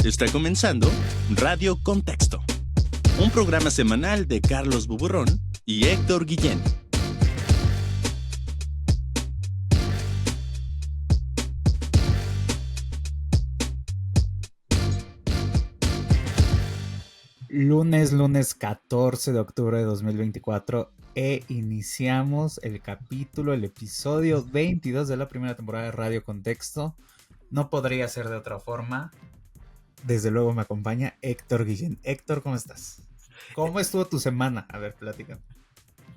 Está comenzando Radio Contexto, un programa semanal de Carlos Buburrón y Héctor Guillén. Lunes 14 de octubre de 2024 iniciamos el episodio 22 de la primera temporada de Radio Contexto. No podría ser de otra forma. Desde luego me acompaña Héctor Guillén. Héctor, ¿cómo estás? ¿Cómo estuvo tu semana? A ver, platícame.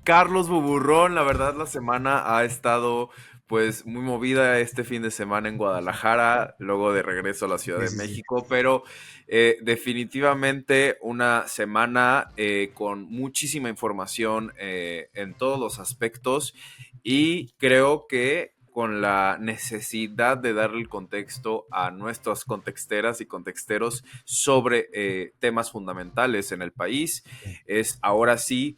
Carlos Buburrón, la verdad la semana ha estado pues muy movida este fin de semana en Guadalajara, luego de regreso a la Ciudad de México, pero definitivamente una semana con muchísima información en todos los aspectos y creo que con la necesidad de darle el contexto a nuestras contexteras y contexteros sobre temas fundamentales en el país. Es ahora sí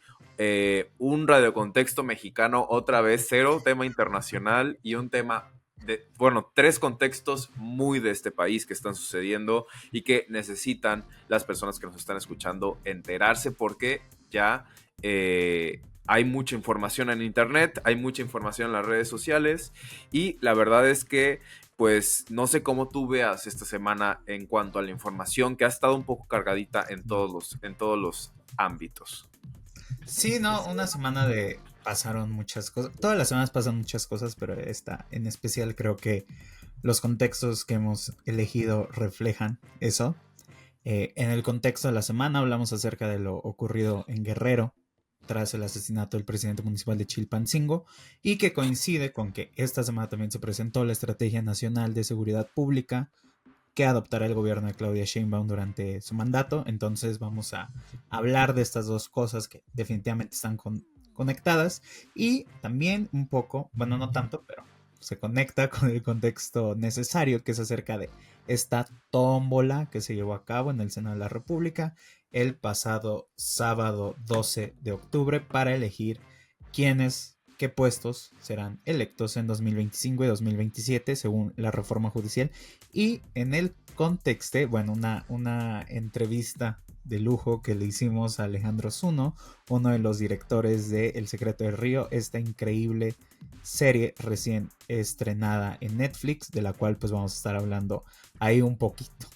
un radiocontexto mexicano, otra vez cero tema internacional y un tema de, bueno, tres contextos muy de este país que están sucediendo y que necesitan las personas que nos están escuchando enterarse porque ya hay mucha información en internet, hay mucha información en las redes sociales y la verdad es que pues no sé cómo tú veas esta semana en cuanto a la información que ha estado un poco cargadita en todos los ámbitos. Sí, no, una semana de pasaron muchas cosas. Todas las semanas pasan muchas cosas, pero esta en especial creo que los contextos que hemos elegido reflejan eso. En el contexto de la semana hablamos acerca de lo ocurrido en Guerrero tras el asesinato del presidente municipal de Chilpancingo y que coincide con que esta semana también se presentó la Estrategia Nacional de Seguridad Pública que adoptará el gobierno de Claudia Sheinbaum durante su mandato. Entonces vamos a hablar de estas dos cosas que definitivamente están conectadas y también un poco, bueno, no tanto, pero se conecta con el contexto necesario que es acerca de esta tómbola que se llevó a cabo en el Senado de la República el pasado sábado 12 de octubre para elegir qué puestos serán electos en 2025 y 2027 según la reforma judicial. Y en el contexto, bueno, una entrevista de lujo que le hicimos a Alejandro Zuno, uno de los directores de El Secreto del Río, esta increíble serie recién estrenada en Netflix, de la cual pues vamos a estar hablando ahí un poquito,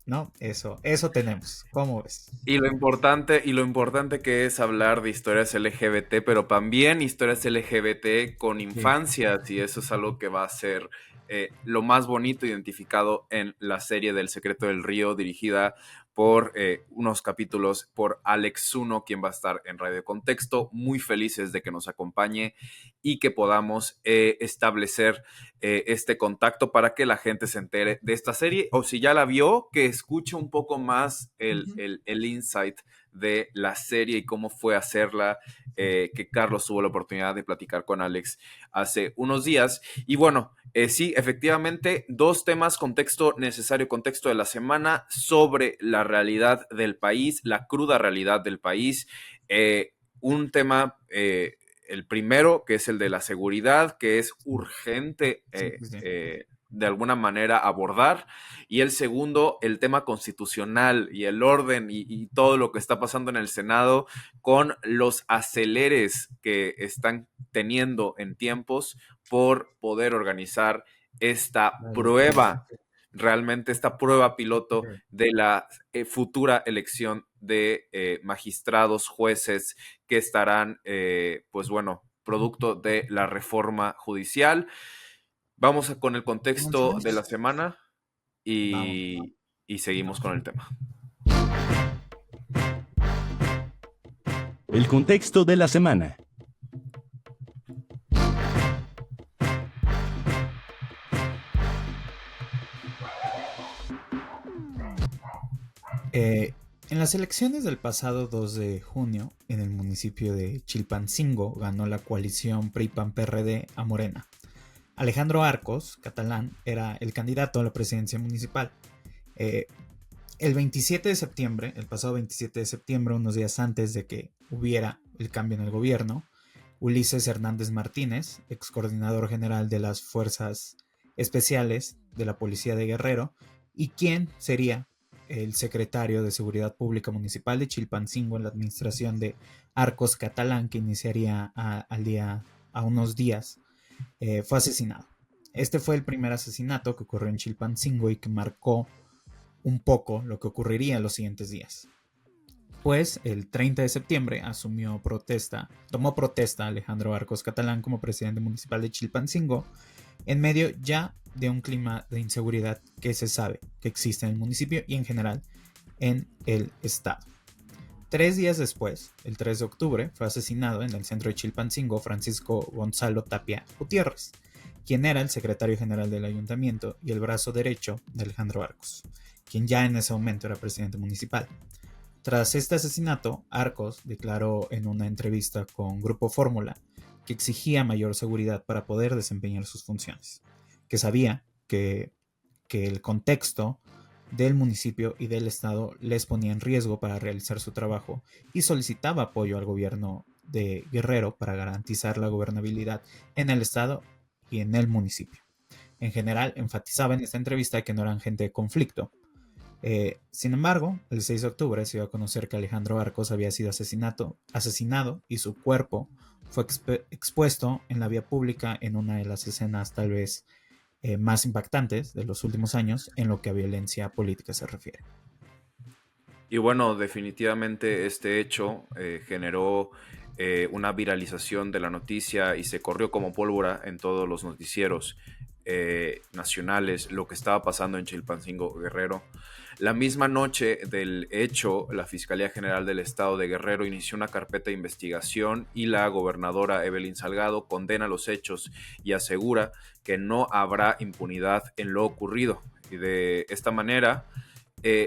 ¿no? Eso tenemos. ¿Cómo ves? Y lo importante que es hablar de historias LGBT, pero también historias LGBT con infancias, y eso es algo que va a ser lo más bonito identificado en la serie del Secreto del Río, dirigida por unos capítulos por Alex Zuno, quien va a estar en Radio Contexto. Muy felices de que nos acompañe y que podamos establecer este contacto para que la gente se entere de esta serie, o si ya la vio, que escuche un poco más el insight de la serie y cómo fue hacerla, que Carlos tuvo la oportunidad de platicar con Alex hace unos días. Y bueno, sí, efectivamente, dos temas, contexto necesario, contexto de la semana, sobre la realidad del país, la cruda realidad del país. Un tema, el primero, que es el de la seguridad, que es urgente de alguna manera abordar, y el segundo, el tema constitucional y el orden y todo lo que está pasando en el Senado con los aceleres que están teniendo en tiempos por poder organizar esta prueba, realmente esta prueba piloto de la futura elección de magistrados, jueces que estarán, pues bueno, producto de la reforma judicial. Vamos con el contexto de la semana y seguimos con el tema. El contexto de la semana. En las elecciones del pasado 2 de junio, en el municipio de Chilpancingo, ganó la coalición PRI-PAN-PRD a Morena. Alejandro Arcos, catalán, era el candidato a la presidencia municipal. El 27 de septiembre, el pasado 27 de septiembre, unos días antes de que hubiera el cambio en el gobierno, Ulises Hernández Martínez, ex coordinador general de las Fuerzas Especiales de la Policía de Guerrero, y quien sería el secretario de Seguridad Pública Municipal de Chilpancingo en la administración de Arcos Catalán, que iniciaría a unos días, fue asesinado. Este fue el primer asesinato que ocurrió en Chilpancingo y que marcó un poco lo que ocurriría en los siguientes días. Pues el 30 de septiembre tomó protesta Alejandro Arcos Catalán como presidente municipal de Chilpancingo, en medio ya de un clima de inseguridad que se sabe que existe en el municipio y en general en el estado. 3 días después, el 3 de octubre, fue asesinado en el centro de Chilpancingo Francisco Gonzalo Tapia Gutiérrez, quien era el secretario general del ayuntamiento y el brazo derecho de Alejandro Arcos, quien ya en ese momento era presidente municipal. Tras este asesinato, Arcos declaró en una entrevista con Grupo Fórmula que exigía mayor seguridad para poder desempeñar sus funciones, que sabía que el contexto del municipio y del estado les ponía en riesgo para realizar su trabajo y solicitaba apoyo al gobierno de Guerrero para garantizar la gobernabilidad en el estado y en el municipio. En general, enfatizaba en esta entrevista que no eran gente de conflicto. Sin embargo, el 6 de octubre se dio a conocer que Alejandro Arcos había sido asesinado y su cuerpo fue expuesto en la vía pública en una de las escenas tal vez más impactantes de los últimos años en lo que a violencia política se refiere. Y bueno, definitivamente este hecho generó una viralización de la noticia y se corrió como pólvora en todos los noticieros nacionales lo que estaba pasando en Chilpancingo, Guerrero. La misma noche del hecho, la Fiscalía General del Estado de Guerrero inició una carpeta de investigación y la gobernadora Evelyn Salgado condena los hechos y asegura que no habrá impunidad en lo ocurrido. Y de esta manera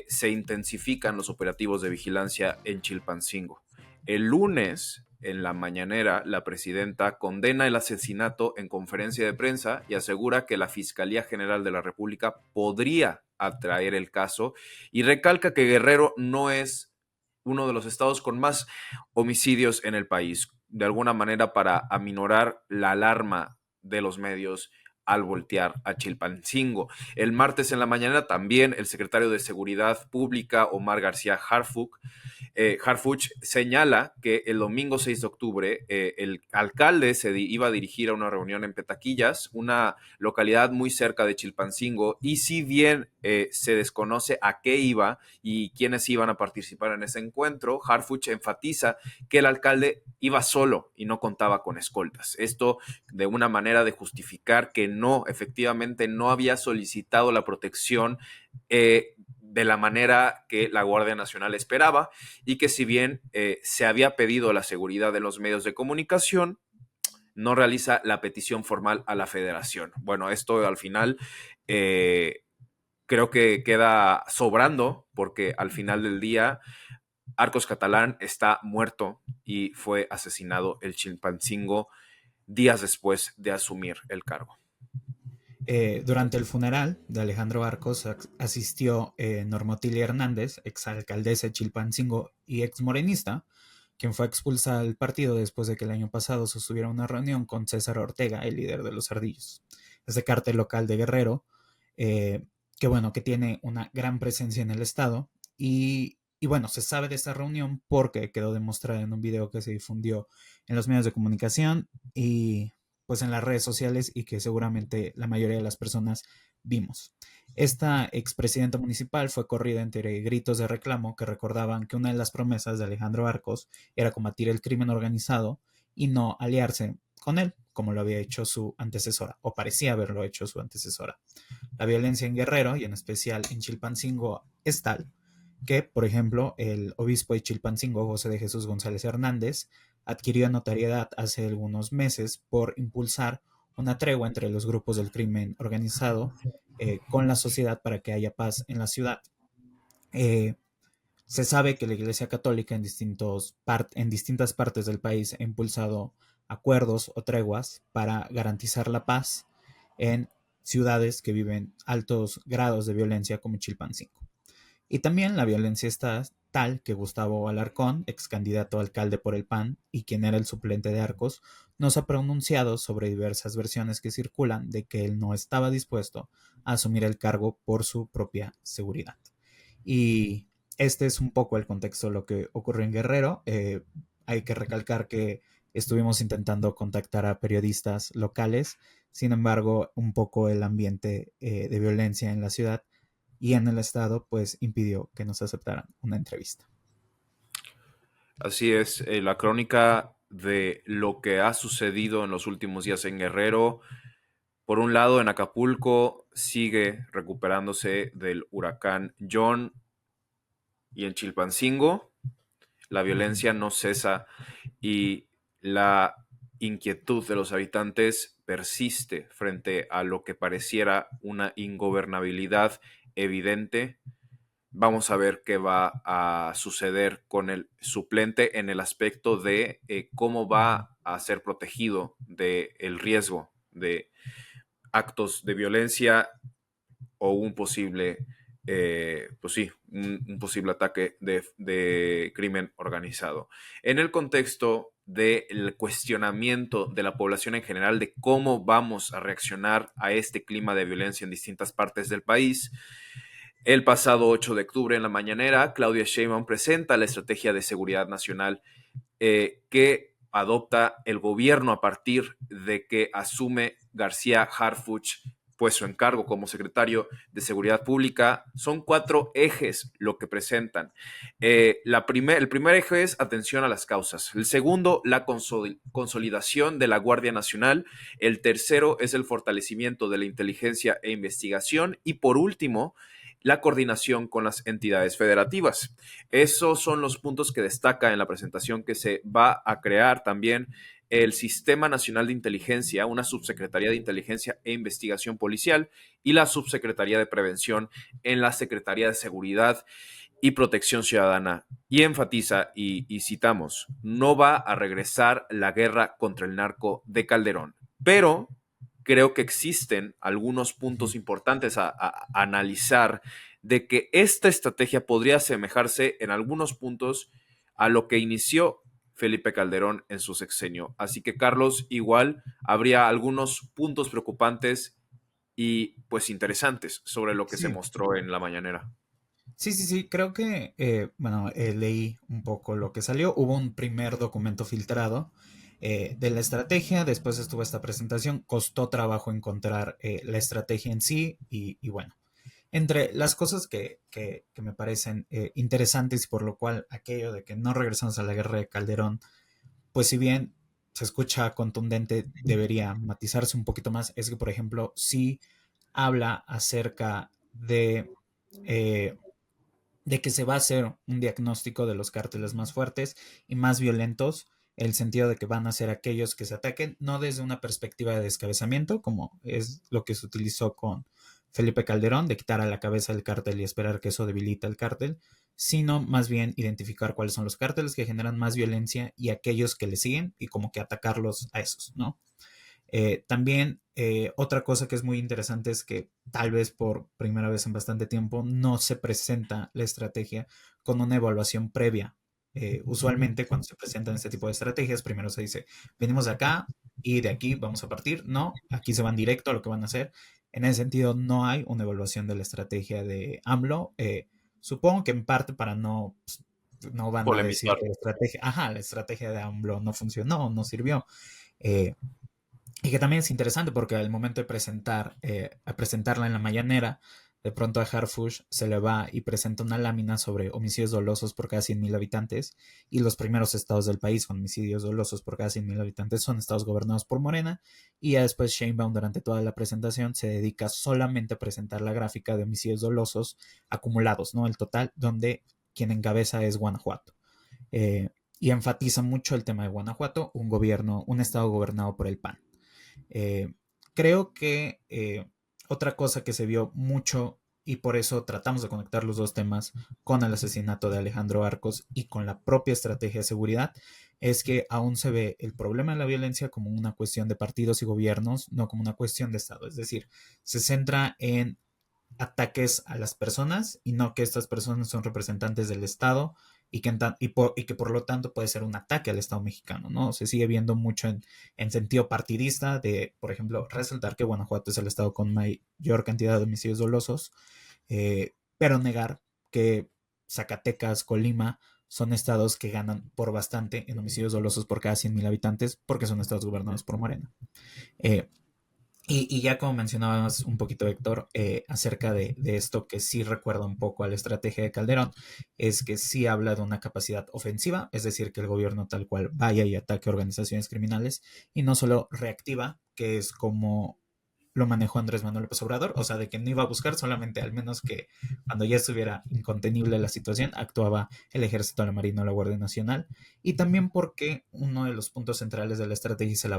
se intensifican los operativos de vigilancia en Chilpancingo. El lunes, en la mañanera, la presidenta condena el asesinato en conferencia de prensa y asegura que la Fiscalía General de la República podría atraer el caso y recalca que Guerrero no es uno de los estados con más homicidios en el país, de alguna manera para aminorar la alarma de los medios al voltear a Chilpancingo. El martes en la mañana también el secretario de Seguridad Pública, Omar García Harfuch, señala que el domingo 6 de octubre el alcalde iba a dirigir a una reunión en Petaquillas, una localidad muy cerca de Chilpancingo, y si bien se desconoce a qué iba y quiénes iban a participar en ese encuentro, Harfuch enfatiza que el alcalde iba solo y no contaba con escoltas. Esto de una manera de justificar que no, efectivamente no había solicitado la protección de la manera que la Guardia Nacional esperaba y que si bien se había pedido la seguridad de los medios de comunicación, no realiza la petición formal a la federación. Bueno, esto al final creo que queda sobrando porque al final del día Arcos Catalán está muerto y fue asesinado el Chilpancingo días después de asumir el cargo. Durante el funeral de Alejandro Arcos asistió Norma Otilia Hernández, exalcaldesa de Chilpancingo y exmorenista, quien fue expulsada del partido después de que el año pasado sostuviera una reunión con César Ortega, el líder de los Ardillos. Ese cártel local de Guerrero, que tiene una gran presencia en el estado y bueno, se sabe de esta reunión porque quedó demostrada en un video que se difundió en los medios de comunicación y pues en las redes sociales y que seguramente la mayoría de las personas vimos. Esta expresidenta municipal fue corrida entre gritos de reclamo que recordaban que una de las promesas de Alejandro Arcos era combatir el crimen organizado y no aliarse con él, como lo había hecho su antecesora, o parecía haberlo hecho su antecesora. La violencia en Guerrero, y en especial en Chilpancingo, es tal que, por ejemplo, el obispo de Chilpancingo, José de Jesús González Hernández, adquirió notoriedad hace algunos meses por impulsar una tregua entre los grupos del crimen organizado con la sociedad para que haya paz en la ciudad. Se sabe que la Iglesia Católica en distintas partes del país ha impulsado acuerdos o treguas para garantizar la paz en ciudades que viven altos grados de violencia como Chilpancingo. Y también la violencia está tal que Gustavo Alarcón, ex candidato a alcalde por el PAN y quien era el suplente de Arcos, nos ha pronunciado sobre diversas versiones que circulan de que él no estaba dispuesto a asumir el cargo por su propia seguridad. Y este es un poco el contexto de lo que ocurrió en Guerrero. Hay que recalcar que estuvimos intentando contactar a periodistas locales, sin embargo, un poco el ambiente de violencia en la ciudad y en el estado, pues impidió que nos aceptaran una entrevista. Así es, la crónica de lo que ha sucedido en los últimos días en Guerrero. Por un lado, en Acapulco sigue recuperándose del huracán John y en Chilpancingo la Ujú. violencia no cesa y la inquietud de los habitantes persiste frente a lo que pareciera una ingobernabilidad evidente. Vamos a ver qué va a suceder con el suplente en el aspecto de cómo va a ser protegido del riesgo de actos de violencia o un posible, pues sí, un posible ataque de crimen organizado. En el contexto del cuestionamiento de la población en general de cómo vamos a reaccionar a este clima de violencia en distintas partes del país, el pasado 8 de octubre en la mañanera, Claudia Sheinbaum presenta la Estrategia de Seguridad Nacional que adopta el gobierno a partir de que asume García Harfuch pues su encargo como secretario de Seguridad Pública. Son 4 ejes lo que presentan. El primer eje es atención a las causas. El segundo, la consolidación de la Guardia Nacional. El tercero es el fortalecimiento de la inteligencia e investigación. Y por último, la coordinación con las entidades federativas. Esos son los puntos que destaca en la presentación que se va a crear también el Sistema Nacional de Inteligencia, una subsecretaría de Inteligencia e Investigación Policial y la subsecretaría de Prevención en la Secretaría de Seguridad y Protección Ciudadana. Y enfatiza, y citamos, no va a regresar la guerra contra el narco de Calderón, pero creo que existen algunos puntos importantes a analizar de que esta estrategia podría asemejarse en algunos puntos a lo que inició Felipe Calderón en su sexenio. Así que, Carlos, igual habría algunos puntos preocupantes y pues interesantes sobre lo que se Sí, mostró en la mañanera. sí, creo que, bueno, leí un poco lo que salió. Hubo un primer documento filtrado de la estrategia, después estuvo esta presentación, costó trabajo encontrar la estrategia en sí y bueno, entre las cosas que me parecen interesantes y por lo cual aquello de que no regresamos a la guerra de Calderón, pues si bien se escucha contundente, debería matizarse un poquito más, es que por ejemplo, sí habla acerca eh, de que se va a hacer un diagnóstico de los cárteles más fuertes y más violentos, el sentido de que van a ser aquellos que se ataquen, no desde una perspectiva de descabezamiento, como es lo que se utilizó con Felipe Calderón, de quitar a la cabeza el cártel y esperar que eso debilita el cártel, sino más bien identificar cuáles son los cárteles que generan más violencia y aquellos que le siguen y como que atacarlos a esos, ¿no? También otra cosa que es muy interesante es que tal vez por primera vez en bastante tiempo no se presenta la estrategia con una evaluación previa. Usualmente cuando se presentan este tipo de estrategias, primero se dice, venimos de acá y de aquí vamos a partir. No, aquí se van directo a lo que van a hacer. En ese sentido, no hay una evaluación de la estrategia de AMLO. Supongo que en parte para no, pues, no van a decir Polemizar. que la estrategia de AMLO no funcionó, no sirvió. Eh, y que también es interesante porque al momento de a presentarla en la mañanera, de pronto a Harfush se le va y presenta una lámina sobre homicidios dolosos por cada 100.000 habitantes y los primeros estados del país con homicidios dolosos por cada 100.000 habitantes son estados gobernados por Morena y ya después Sheinbaum durante toda la presentación se dedica solamente a presentar la gráfica de homicidios dolosos acumulados, ¿no? El total, donde quien encabeza es Guanajuato. Eh, y enfatiza mucho el tema de Guanajuato, un estado gobernado por el PAN. Eh, Creo que otra cosa que se vio mucho y por eso tratamos de conectar los dos temas con el asesinato de Alejandro Arcos y con la propia estrategia de seguridad es que aún se ve el problema de la violencia como una cuestión de partidos y gobiernos, no como una cuestión de Estado. Es decir, se centra en ataques a las personas y no que estas personas son representantes del Estado y que por lo tanto puede ser un ataque al Estado mexicano, ¿no? Se sigue viendo mucho en sentido partidista de, por ejemplo, resaltar que Guanajuato es el Estado con mayor cantidad de homicidios dolosos, pero negar que Zacatecas, Colima, son estados que ganan por bastante en homicidios dolosos por cada 100,000 habitantes porque son estados gobernados por Morena. Eh, y ya como mencionabas un poquito, Héctor, acerca de esto que sí recuerda un poco a la estrategia de Calderón, es que sí habla de una capacidad ofensiva, es decir, que el gobierno tal cual vaya y ataque organizaciones criminales, y no solo reactiva, que es como lo manejó Andrés Manuel López Obrador, o sea, de que no iba a buscar solamente, al menos que cuando ya estuviera incontenible la situación, actuaba el Ejército, la Marina o la Guardia Nacional, y también porque uno de los puntos centrales de la estrategia es el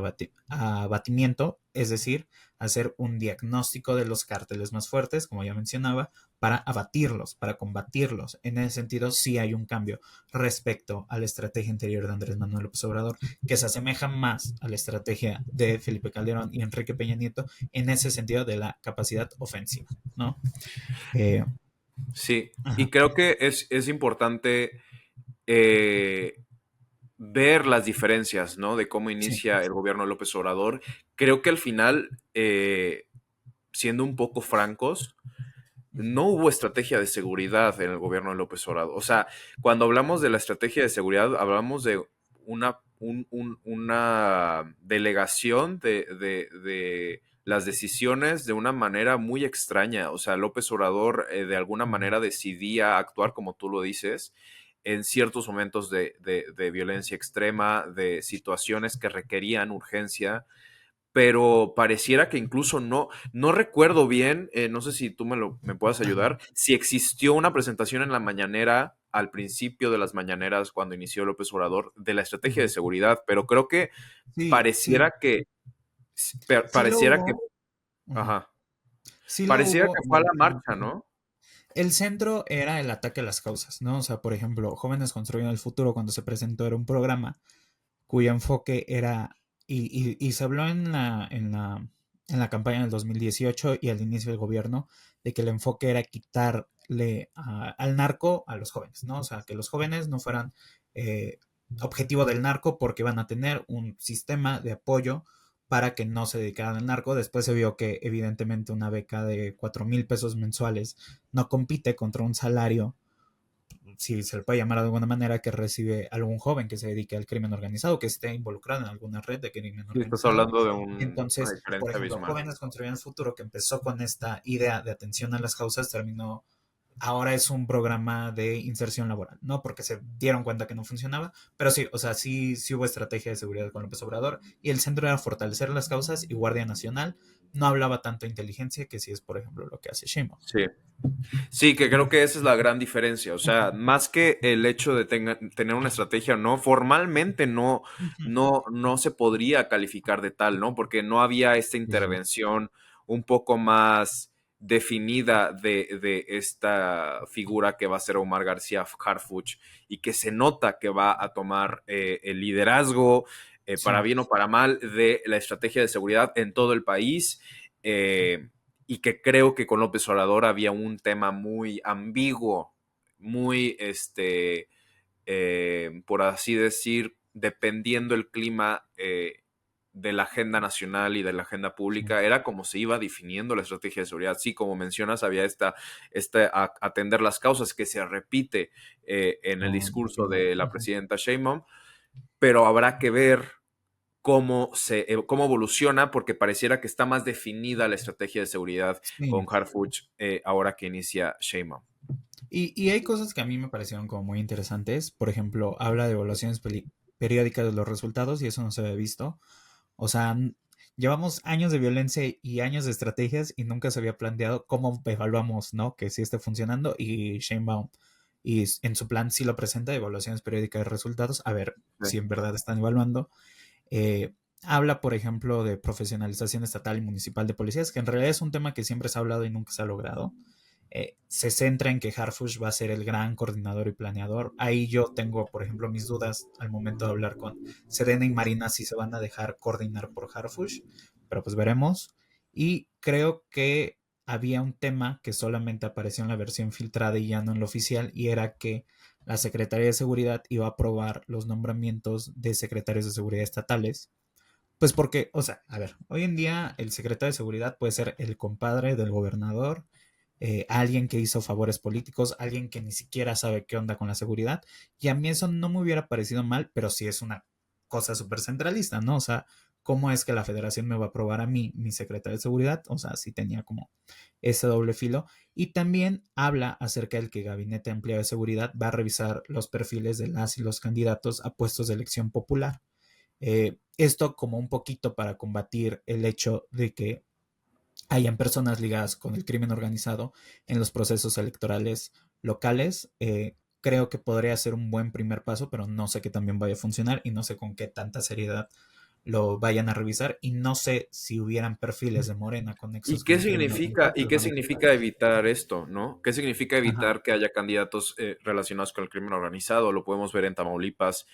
abatimiento, es decir, hacer un diagnóstico de los cárteles más fuertes, como ya mencionaba, para abatirlos, para combatirlos. En ese sentido, sí hay un cambio respecto a la estrategia anterior de Andrés Manuel López Obrador, que se asemeja más a la estrategia de Felipe Calderón y Enrique Peña Nieto en ese sentido de la capacidad ofensiva, ¿no? Eh, Sí, y ajá, creo que es importante eh, ver las diferencias, ¿no? De cómo sí, inicia el gobierno de López Obrador. Creo que al final, siendo un poco francos, no hubo estrategia de seguridad en el gobierno de López Obrador. O sea, cuando hablamos de la estrategia de seguridad, hablamos de una delegación de las decisiones de una manera muy extraña. O sea, López Obrador de alguna manera decidía actuar, como tú lo dices, en ciertos momentos de violencia extrema, de situaciones que requerían urgencia, pero pareciera que incluso no recuerdo bien, no sé si tú me puedas ajá, ayudar, si existió una presentación en la mañanera, al principio de las mañaneras, cuando inició López Obrador, de la estrategia de seguridad, pero creo que sí, sí, pareciera que, sí lo pareciera que, hubo, ajá, ajá, sí lo pareciera hubo. que fue a la marcha, ¿no? El centro era el ataque a las causas, ¿no? O sea, por ejemplo, Jóvenes Construyendo el Futuro, cuando se presentó, era un programa cuyo enfoque era, y se habló en la campaña del 2018 y al inicio del gobierno, de que el enfoque era quitarle al narco a los jóvenes, ¿no? O sea, que los jóvenes no fueran eh, objetivo del narco porque van a tener un sistema de apoyo para que no se dedicaran al narco. Después se vio que evidentemente una beca de 4,000 pesos mensuales no compite contra un salario, si se le puede llamar de alguna manera, que recibe algún joven que se dedique al crimen organizado, que esté involucrado en alguna red de crimen Sí, estás organizado. hablando de una Entonces, por diferencia ejemplo, abismal. Jóvenes Construyendo el Futuro, que empezó con esta idea de atención a las causas, terminó, ahora es un programa de inserción laboral, ¿no? Porque se dieron cuenta que no funcionaba, pero sí, o sea, sí hubo estrategia de seguridad con López Obrador, y el centro era fortalecer las causas, y Guardia Nacional no hablaba tanto de inteligencia, que sí es, por ejemplo, lo que hace Sheinbaum. Sí. Sí, que creo que esa es la gran diferencia. O sea, más que el hecho de tener una estrategia o no, formalmente no se podría calificar de tal, ¿no? Porque no había esta Sí, sí. intervención un poco más definida de esta figura que va a ser Omar García Harfuch y que se nota que va a tomar el liderazgo, para Sí. bien o para mal, de la estrategia de seguridad en todo el país. Y que creo que con López Obrador había un tema muy ambiguo, muy, por así decir, dependiendo el clima de la agenda nacional y de la agenda Sí. pública, era como se iba definiendo la estrategia de seguridad. Sí, como mencionas, había atender las causas que se repite en el Con discurso Sheinbaum. de la presidenta Sheinbaum, pero habrá que ver cómo evoluciona, porque pareciera que está más definida la estrategia de seguridad con Sí. Harfuch ahora que inicia Sheinbaum. Y hay cosas que a mí me parecieron como muy interesantes. Por ejemplo, habla de evaluaciones periódicas de los resultados y eso no se había visto. O sea, llevamos años de violencia y años de estrategias y nunca se había planteado cómo evaluamos, ¿no? Que sí esté funcionando, y Sheinbaum en su plan sí lo presenta, evaluaciones periódicas de resultados, a ver Sí, si en verdad están evaluando. Habla, por ejemplo, de profesionalización estatal y municipal de policías, que en realidad es un tema que siempre se ha hablado y nunca se ha logrado. Se centra en que Harfuch va a ser el gran coordinador y planeador. Ahí yo tengo, por ejemplo, mis dudas al momento de hablar con Sedena y Marina si se van a dejar coordinar por Harfuch, pero pues veremos. Y creo que había un tema que solamente apareció en la versión filtrada y ya no en la oficial, y era que la Secretaría de Seguridad iba a aprobar los nombramientos de secretarios de seguridad estatales. Pues porque, o sea, a ver, hoy en día el secretario de Seguridad puede ser el compadre del gobernador, alguien que hizo favores políticos, alguien que ni siquiera sabe qué onda con la seguridad. Y a mí eso no me hubiera parecido mal, pero sí es una cosa súper centralista, ¿no? O sea, ¿cómo es que la federación me va a aprobar a mí, mi secretario de seguridad? O sea, sí tenía como ese doble filo. Y también habla acerca del que el Gabinete Ampliado de Seguridad va a revisar los perfiles de las y los candidatos a puestos de elección popular. Esto como un poquito para combatir el hecho de que hayan personas ligadas con el crimen organizado en los procesos electorales locales. Creo que podría ser un buen primer paso, pero no sé qué también vaya a funcionar y no sé con qué tanta seriedad lo vayan a revisar y no sé si hubieran perfiles de Morena con ¿Y nexos con qué el crimen significa, organizado que y lo qué van a quitar. significa evitar esto, ¿no? ¿Qué significa Ajá, evitar que haya candidatos relacionados con el crimen organizado? Lo podemos ver en Tamaulipas.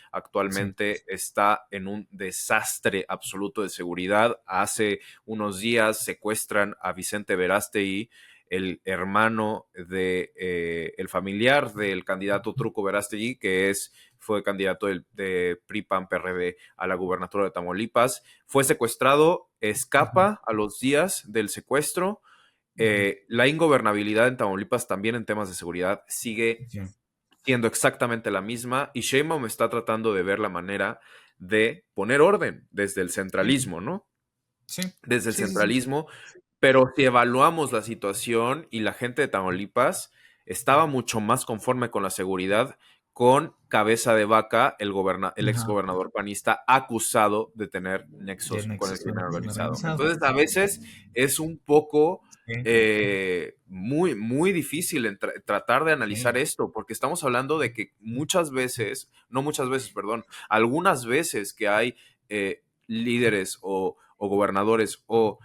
sí. Actualmente está en un desastre absoluto de seguridad. Hace unos días secuestran a Vicente Verástegui, el hermano de el familiar del candidato Truco Verástegui, que fue candidato de PRI PAN PRD a la gubernatura de Tamaulipas. Fue secuestrado, Ujú, escapa a los días del secuestro. ujú, La ingobernabilidad en Tamaulipas también en temas de seguridad sigue sí, siendo exactamente la misma y Sheinbaum está tratando de ver la manera de poner orden desde el sí, centralismo, ¿no? sí, Desde el sí, sí, sí. centralismo, pero si evaluamos la situación y la gente de Tamaulipas estaba mucho más conforme con la seguridad con Cabeza de Vaca, el ex Ajá, gobernador panista, acusado de tener de nexos con el nexos con crimen el crimen organizado. organizado. Entonces, a veces es un poco Sí, muy, muy difícil tratar de analizar sí, esto, porque estamos hablando de que no muchas veces, perdón, algunas veces que hay líderes o gobernadores o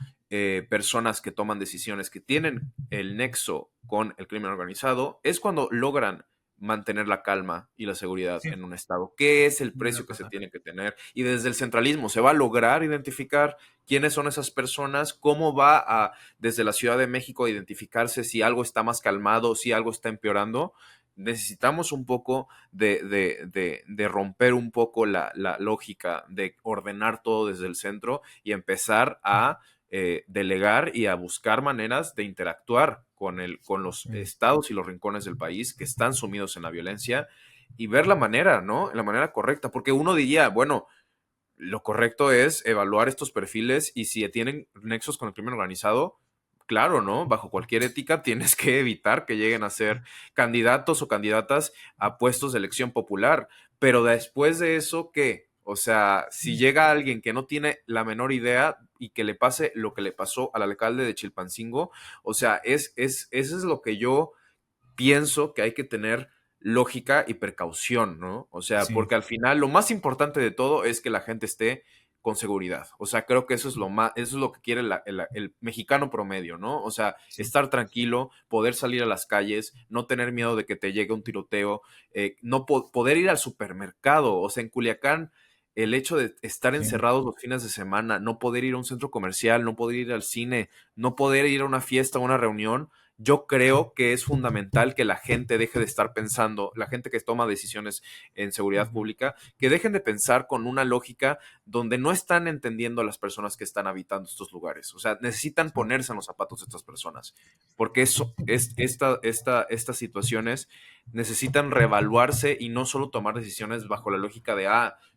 personas que toman decisiones que tienen el nexo con el crimen organizado, es cuando logran mantener la calma y la seguridad sí, en un estado. ¿Qué es el llega a precio que se pasar. tiene que tener? Y desde el centralismo, ¿se va a lograr identificar quiénes son esas personas? ¿Cómo va a, desde la Ciudad de México, identificarse si algo está más calmado, si algo está empeorando? Necesitamos un poco de romper un poco la lógica de ordenar todo desde el centro y empezar a delegar y a buscar maneras de interactuar con los Sí, estados y los rincones del país que están sumidos en la violencia y ver la manera, ¿no? La manera correcta, porque uno diría, bueno, lo correcto es evaluar estos perfiles y si tienen nexos con el crimen organizado, claro, ¿no? Bajo cualquier ética tienes que evitar que lleguen a ser candidatos o candidatas a puestos de elección popular. Pero después de eso, ¿qué? O sea, si llega alguien que no tiene la menor idea y que le pase lo que le pasó al alcalde de Chilpancingo, o sea, eso es lo que yo pienso que hay que tener lógica y precaución, ¿no? O sea, sí, porque al final lo más importante de todo es que la gente esté con seguridad. O sea, creo que eso es lo más, eso es lo que quiere el mexicano promedio, ¿no? O sea, sí, estar tranquilo, poder salir a las calles, no tener miedo de que te llegue un tiroteo, no poder ir al supermercado. O sea, en Culiacán, el hecho de estar sí, encerrados los fines de semana, no poder ir a un centro comercial, no poder ir al cine, no poder ir a una fiesta o una reunión, yo creo que es fundamental que la gente deje de estar pensando, la gente que toma decisiones en seguridad ujú, pública, que dejen de pensar con una lógica donde no están entendiendo a las personas que están habitando estos lugares. O sea, necesitan sí, ponerse en los zapatos de estas personas, porque estas situaciones necesitan reevaluarse y no solo tomar decisiones bajo la lógica de,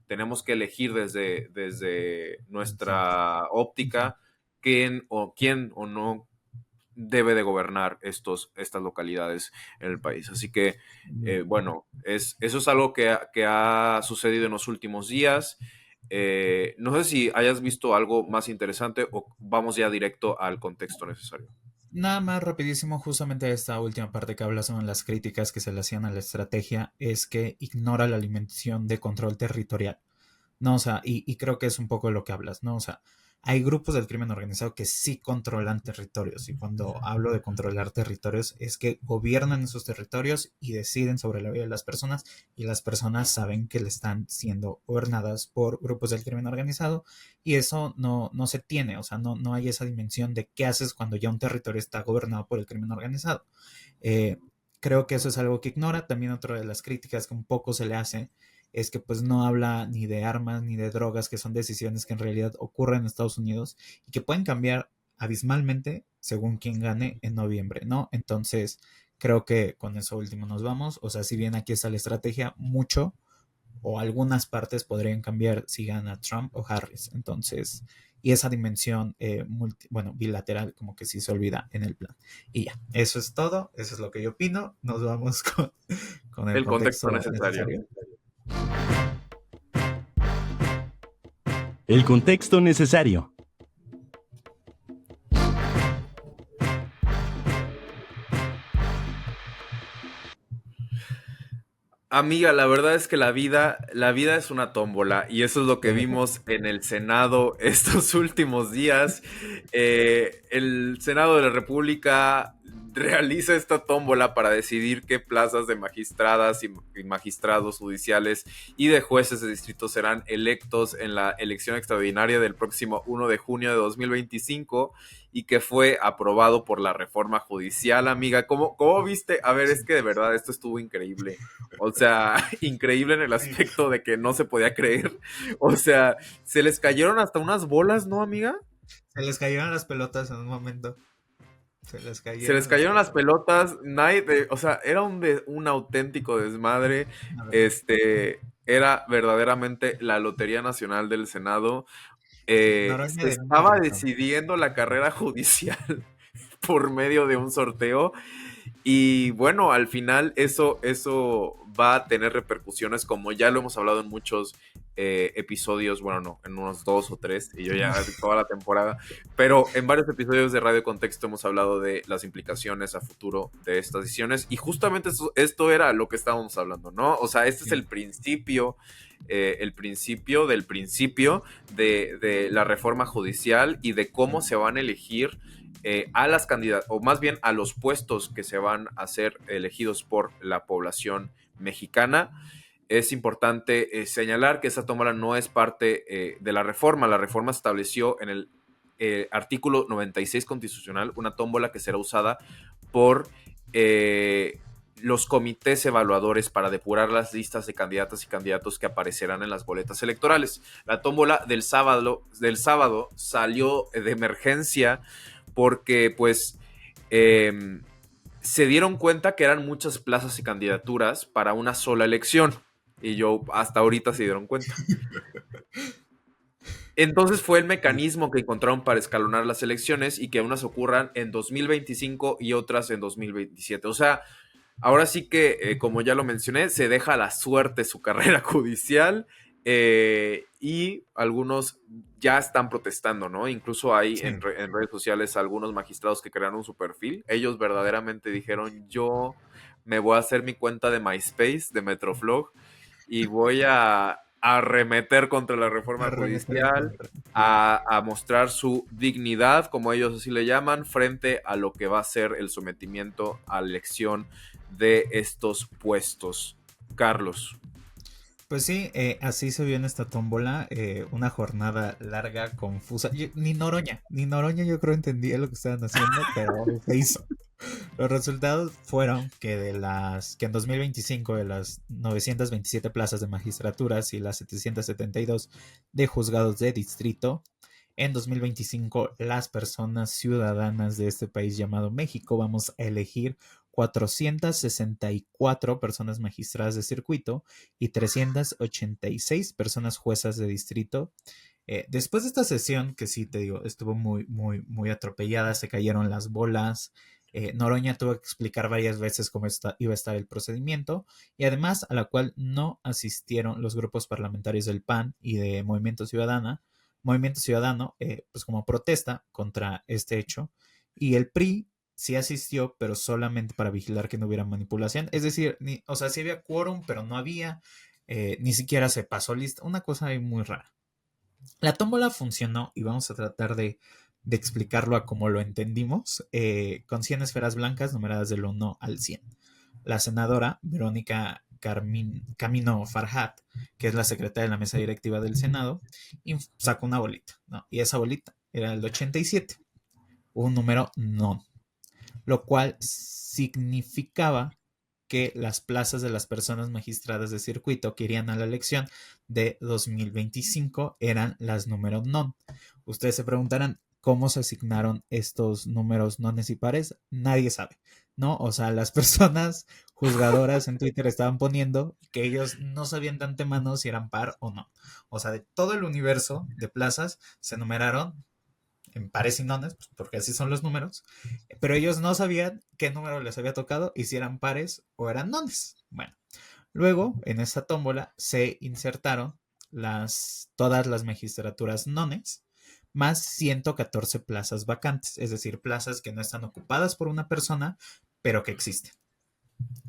tenemos que elegir desde sí, nuestra óptica quién o no debe de gobernar estas localidades en el país. Así que, bien. bueno, eso es algo que ha sucedido en los últimos días. No sé si hayas visto algo más interesante o vamos ya directo al contexto necesario. Nada más rapidísimo, justamente esta última parte que habla sobre las críticas que se le hacían a la estrategia es que ignora la alimentación de control territorial. No, o sea, y creo que es un poco lo que hablas, ¿no? O sea, hay grupos del crimen organizado que sí controlan territorios, y cuando hablo de controlar territorios es que gobiernan esos territorios y deciden sobre la vida de las personas, y las personas saben que le están siendo gobernadas por grupos del crimen organizado, y eso no se tiene, o sea, no hay esa dimensión de qué haces cuando ya un territorio está gobernado por el crimen organizado. Eh, Creo que eso es algo que ignora. También otra de las críticas que un poco se le hace es que pues no habla ni de armas ni de drogas, que son decisiones que en realidad ocurren en Estados Unidos y que pueden cambiar abismalmente según quien gane en noviembre, ¿no? Entonces, creo que con eso último nos vamos. O sea, si bien aquí está la estrategia, mucho o algunas partes podrían cambiar si gana Trump o Harris. Entonces, y esa dimensión, bueno, bilateral, como que sí se olvida en el plan. Y ya, eso es todo, eso es lo que yo opino. Nos vamos con el El contexto contexto necesario. necesario. El contexto necesario. Amiga, la verdad es que la vida es una tómbola y eso es lo que vimos en el Senado estos últimos días. El Senado de la República realiza esta tómbola para decidir qué plazas de magistradas y magistrados judiciales y de jueces de distrito serán electos en la elección extraordinaria del próximo 1 de junio de 2025 y que fue aprobado por la reforma judicial, amiga. ¿Cómo viste? A ver, es que de verdad esto estuvo increíble. O sea, increíble en el aspecto de que no se podía creer. O sea, se les cayeron hasta unas bolas, ¿no, amiga? Se les cayeron las pelotas en un momento. Se les Se les cayeron las pelotas. O sea, era un auténtico desmadre. Era verdaderamente la Lotería Nacional del Senado. Noroña Se de niño estaba rico. decidiendo la carrera judicial por medio de un sorteo. Y bueno, al final eso va a tener repercusiones, como ya lo hemos hablado en muchos episodios, bueno, no, en unos 2 o 3, y yo ya toda la temporada, pero en varios episodios de Radio Contexto hemos hablado de las implicaciones a futuro de estas decisiones, y justamente esto era lo que estábamos hablando, ¿no? O sea, este es el principio del principio de la reforma judicial y de cómo se van a elegir a las candidatas, o más bien a los puestos que se van a ser elegidos por la población mexicana. Es importante señalar que esa tómbola no es parte de la reforma. La reforma estableció en el artículo 96 constitucional una tómbola que será usada por los comités evaluadores para depurar las listas de candidatas y candidatos que aparecerán en las boletas electorales. La tómbola del sábado salió de emergencia porque pues se dieron cuenta que eran muchas plazas y candidaturas para una sola elección. Y yo hasta ahorita se dieron cuenta. Entonces fue el mecanismo que encontraron para escalonar las elecciones y que unas ocurran en 2025 y otras en 2027. O sea, ahora sí que, como ya lo mencioné, se deja a la suerte su carrera judicial y algunos ya están protestando, ¿no? Incluso hay en redes sociales algunos magistrados que crearon su perfil. Ellos verdaderamente dijeron, yo me voy a hacer mi cuenta de MySpace, de Metroflog, y voy a arremeter contra la reforma judicial, a mostrar su dignidad, como ellos así le llaman, frente a lo que va a ser el sometimiento a la elección de estos puestos. Carlos. Pues sí, así se vio en esta tómbola, una jornada larga, confusa. Ni Noroña yo creo entendía lo que estaban haciendo, pero se hizo. Los resultados fueron que en 2025 de las 927 plazas de magistraturas y las 772 de juzgados de distrito, en 2025 las personas ciudadanas de este país llamado México vamos a elegir 464 personas magistradas de circuito y 386 personas juezas de distrito. Después de esta sesión, que sí te digo, estuvo muy, muy, muy atropellada, se cayeron las bolas. Noroña tuvo que explicar varias veces cómo iba a estar el procedimiento y además a la cual no asistieron los grupos parlamentarios del PAN y de Movimiento Ciudadano, pues como protesta contra este hecho, y el PRI sí asistió, pero solamente para vigilar que no hubiera manipulación, es decir, o sea, sí había quórum, pero no había, ni siquiera se pasó lista, una cosa ahí muy rara. La tómbola funcionó y vamos a tratar de explicarlo a como lo entendimos, con 100 esferas blancas numeradas del 1 al 100. La senadora Verónica Camino Farhat, que es la secretaria de la mesa directiva del Senado, sacó una bolita, ¿no? Y esa bolita era el 87, un número non, lo cual significaba que las plazas de las personas magistradas de circuito que irían a la elección de 2025 eran las número non. Ustedes se preguntarán, cómo se asignaron estos números nones y pares, nadie sabe, ¿no? O sea, las personas juzgadoras en Twitter estaban poniendo que ellos no sabían de antemano si eran par o no. O sea, de todo el universo de plazas se numeraron en pares y nones, pues, porque así son los números, pero ellos no sabían qué número les había tocado y si eran pares o eran nones. Bueno, luego en esta tómbola se insertaron todas las magistraturas nones más 114 plazas vacantes, es decir, plazas que no están ocupadas por una persona, pero que existen.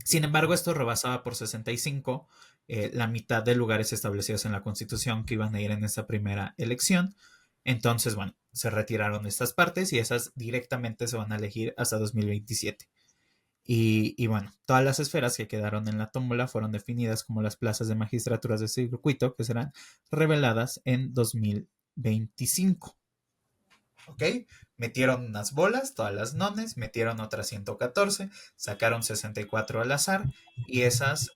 Sin embargo, esto rebasaba por 65 la mitad de lugares establecidos en la Constitución que iban a ir en esta primera elección. Entonces, bueno, se retiraron estas partes y esas directamente se van a elegir hasta 2027. Y bueno, todas las esferas que quedaron en la tómbola fueron definidas como las plazas de magistraturas de circuito que serán reveladas en 2025. ¿Ok? Metieron unas bolas, todas las nones, metieron otras 114, sacaron 64 al azar y esas,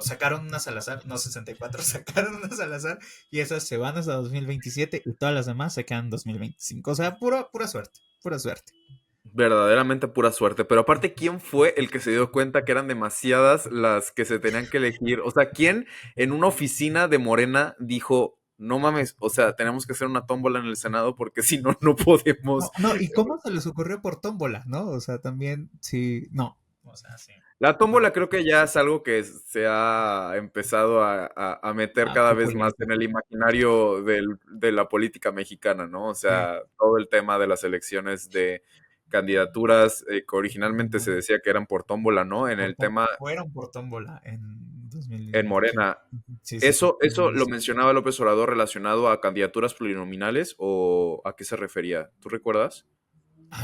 sacaron unas al azar, no 64, sacaron unas al azar y esas se van hasta 2027 y todas las demás se quedan en 2025. O sea, pura suerte, pura suerte. Verdaderamente pura suerte. Pero aparte, ¿quién fue el que se dio cuenta que eran demasiadas las que se tenían que elegir? O sea, ¿quién en una oficina de Morena dijo, no mames, o sea, tenemos que hacer una tómbola en el Senado porque si no, no podemos? No, ¿y cómo se les ocurrió por tómbola, no? O sea, también, sí, no. O sea, sí. La tómbola creo que ya es algo que se ha empezado a meter cada vez más en el imaginario de la política mexicana, ¿no? O sea, todo el tema de las elecciones de candidaturas que originalmente se decía que eran por tómbola, ¿no? En el tema... Fueron por tómbola en 2000. En Morena. Sí, ¿Eso lo mencionaba López Obrador relacionado a candidaturas plurinominales o a qué se refería? ¿Tú recuerdas?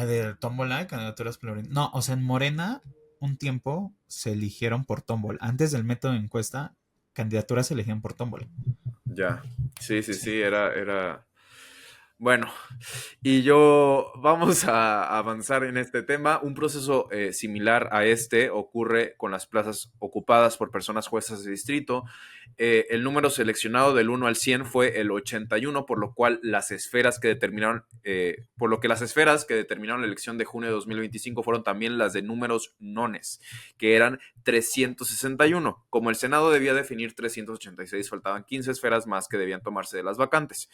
De tómbola, candidaturas plurinominales. No, o sea, en Morena un tiempo se eligieron por tómbola. Antes del método de encuesta, candidaturas se elegían por tómbola. Ya. Sí, era... Bueno, y vamos a avanzar en este tema. Un proceso similar a este ocurre con las plazas ocupadas por personas juezas de distrito. El número seleccionado del 1 al 100 fue el 81, por lo que las esferas que determinaron la elección de junio de 2025 fueron también las de números nones, que eran 361. Como el Senado debía definir 386, faltaban 15 esferas más que debían tomarse de las vacantes.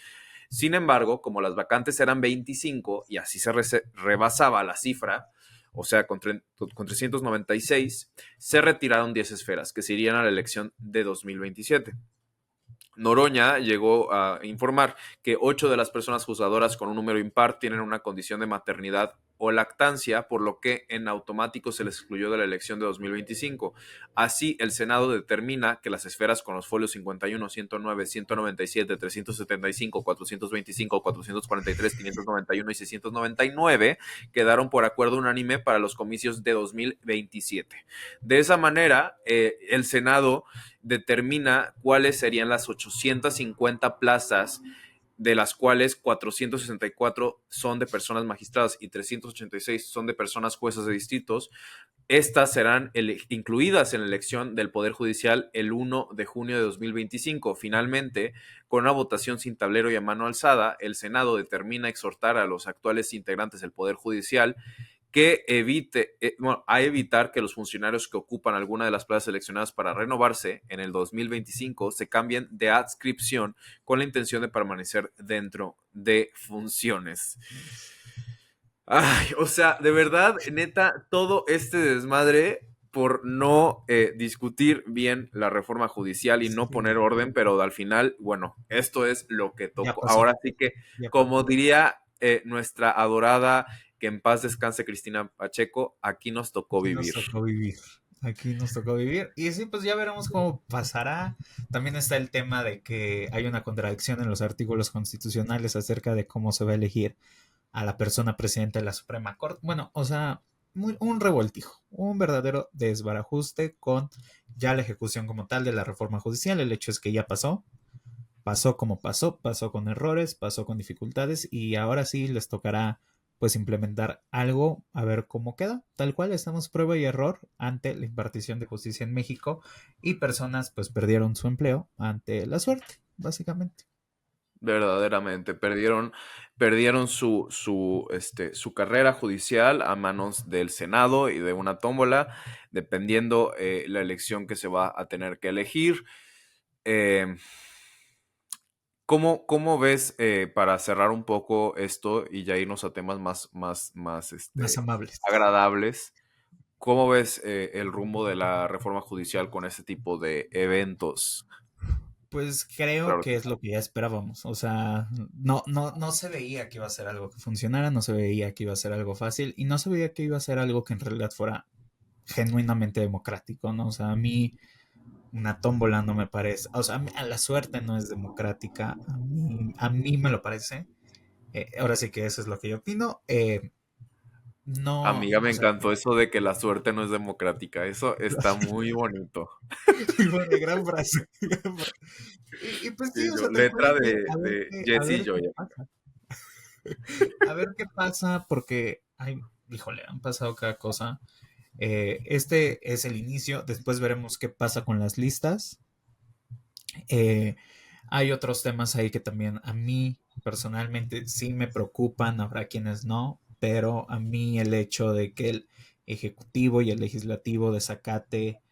Sin embargo, como las vacantes eran 25 y así se rebasaba la cifra, o sea, con 396, se retiraron 10 esferas que se irían a la elección de 2027. Noroña llegó a informar que 8 de las personas juzgadoras con un número impar tienen una condición de maternidad o lactancia, por lo que en automático se les excluyó de la elección de 2025. Así, el Senado determina que las esferas con los folios 51, 109, 197, 375, 425, 443, 591 y 699 quedaron por acuerdo unánime para los comicios de 2027. De esa manera, el Senado determina cuáles serían las 850 plazas, de las cuales 464 son de personas magistradas y 386 son de personas juezas de distritos. Estas serán incluidas en la elección del Poder Judicial el 1 de junio de 2025. Finalmente, con una votación sin tablero y a mano alzada, el Senado determina exhortar a los actuales integrantes del Poder Judicial a evitar que los funcionarios que ocupan alguna de las plazas seleccionadas para renovarse en el 2025 se cambien de adscripción con la intención de permanecer dentro de funciones. Ay, o sea, de verdad, neta, todo este desmadre por no discutir bien la reforma judicial y no poner orden, pero al final, bueno, esto es lo que tocó. Ahora sí que, como diría nuestra adorada, que en paz descanse Cristina Pacheco, aquí nos tocó vivir. Aquí nos tocó vivir. Y sí, pues ya veremos cómo pasará. También está el tema de que hay una contradicción en los artículos constitucionales acerca de cómo se va a elegir a la persona presidenta de la Suprema Corte. Bueno, o sea, un revoltijo, un verdadero desbarajuste con ya la ejecución como tal de la reforma judicial. El hecho es que ya pasó como pasó con errores, pasó con dificultades y ahora sí les tocará pues implementar algo, a ver cómo queda. Tal cual estamos prueba y error ante la impartición de justicia en México y personas pues perdieron su empleo ante la suerte, básicamente. verdaderamente. Perdieron su carrera judicial a manos del Senado y de una tómbola, dependiendo la elección que se va a tener que elegir. Eh, ¿Cómo ves, para cerrar un poco esto y ya irnos a temas más Más amables. agradables? ¿Cómo ves el rumbo de la reforma judicial con ese tipo de eventos? Pues creo Claro. que es lo que ya esperábamos. O sea, no se veía que iba a ser algo que funcionara, no se veía que iba a ser algo fácil y no se veía que iba a ser algo que en realidad fuera genuinamente democrático, ¿no? O sea, a mí una tómbola no me parece, o sea, a la suerte no es democrática, a mí me lo parece. Ahora sí que eso es lo que yo opino. No, Amiga, me o sea, encantó eso de que la suerte no es democrática. Eso está muy bonito. bueno, gran frase. Y pues sí, Sí, o yo, sea, tal cual letra es de de a Jesse ver qué Joya. pasa. A ver qué pasa, porque, ay, híjole, han pasado cada cosa. Este es el inicio, después veremos qué pasa con las listas. Eh, Hay otros temas ahí que también a mí personalmente sí me preocupan, habrá quienes no, pero a mí el hecho de que el ejecutivo y el legislativo desacate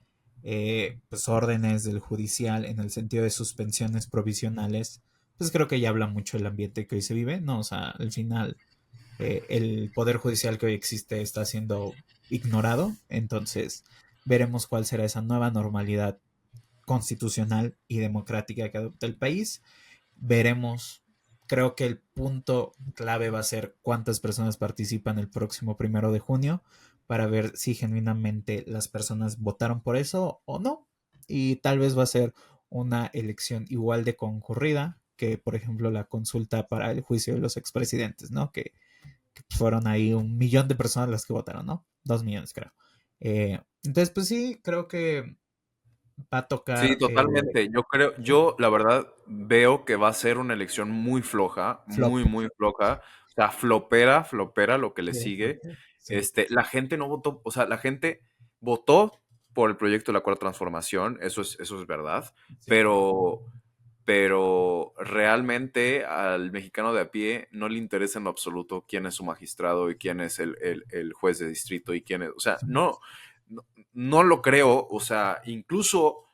pues órdenes del judicial en el sentido de suspensiones provisionales, pues creo que ya habla mucho del ambiente que hoy se vive, ¿no? O sea, al final el poder judicial que hoy existe está siendo ignorado, entonces veremos cuál será esa nueva normalidad constitucional y democrática que adopta el país. Veremos, creo que el punto clave va a ser cuántas personas participan el próximo 1 de junio para ver si genuinamente las personas votaron por eso o no. Y tal vez va a ser una elección igual de concurrida que, por ejemplo, la consulta para el juicio de los expresidentes, ¿no? Que fueron ahí 1 millón de personas las que votaron, ¿no? 2 millones, creo. Entonces, pues sí, creo que va a Sí, tocar totalmente. Yo la verdad veo que va a ser una elección muy floja, flop. muy floja. O sea, flopera lo que le Sí, sigue. sí, La gente no votó, o sea, la gente votó por el proyecto de la Cuarta Transformación, eso es verdad, sí, pero realmente al mexicano de a pie no le interesa en lo absoluto quién es su magistrado y quién es el juez de distrito y quién es, o sea, sí, no, no lo creo, o sea, incluso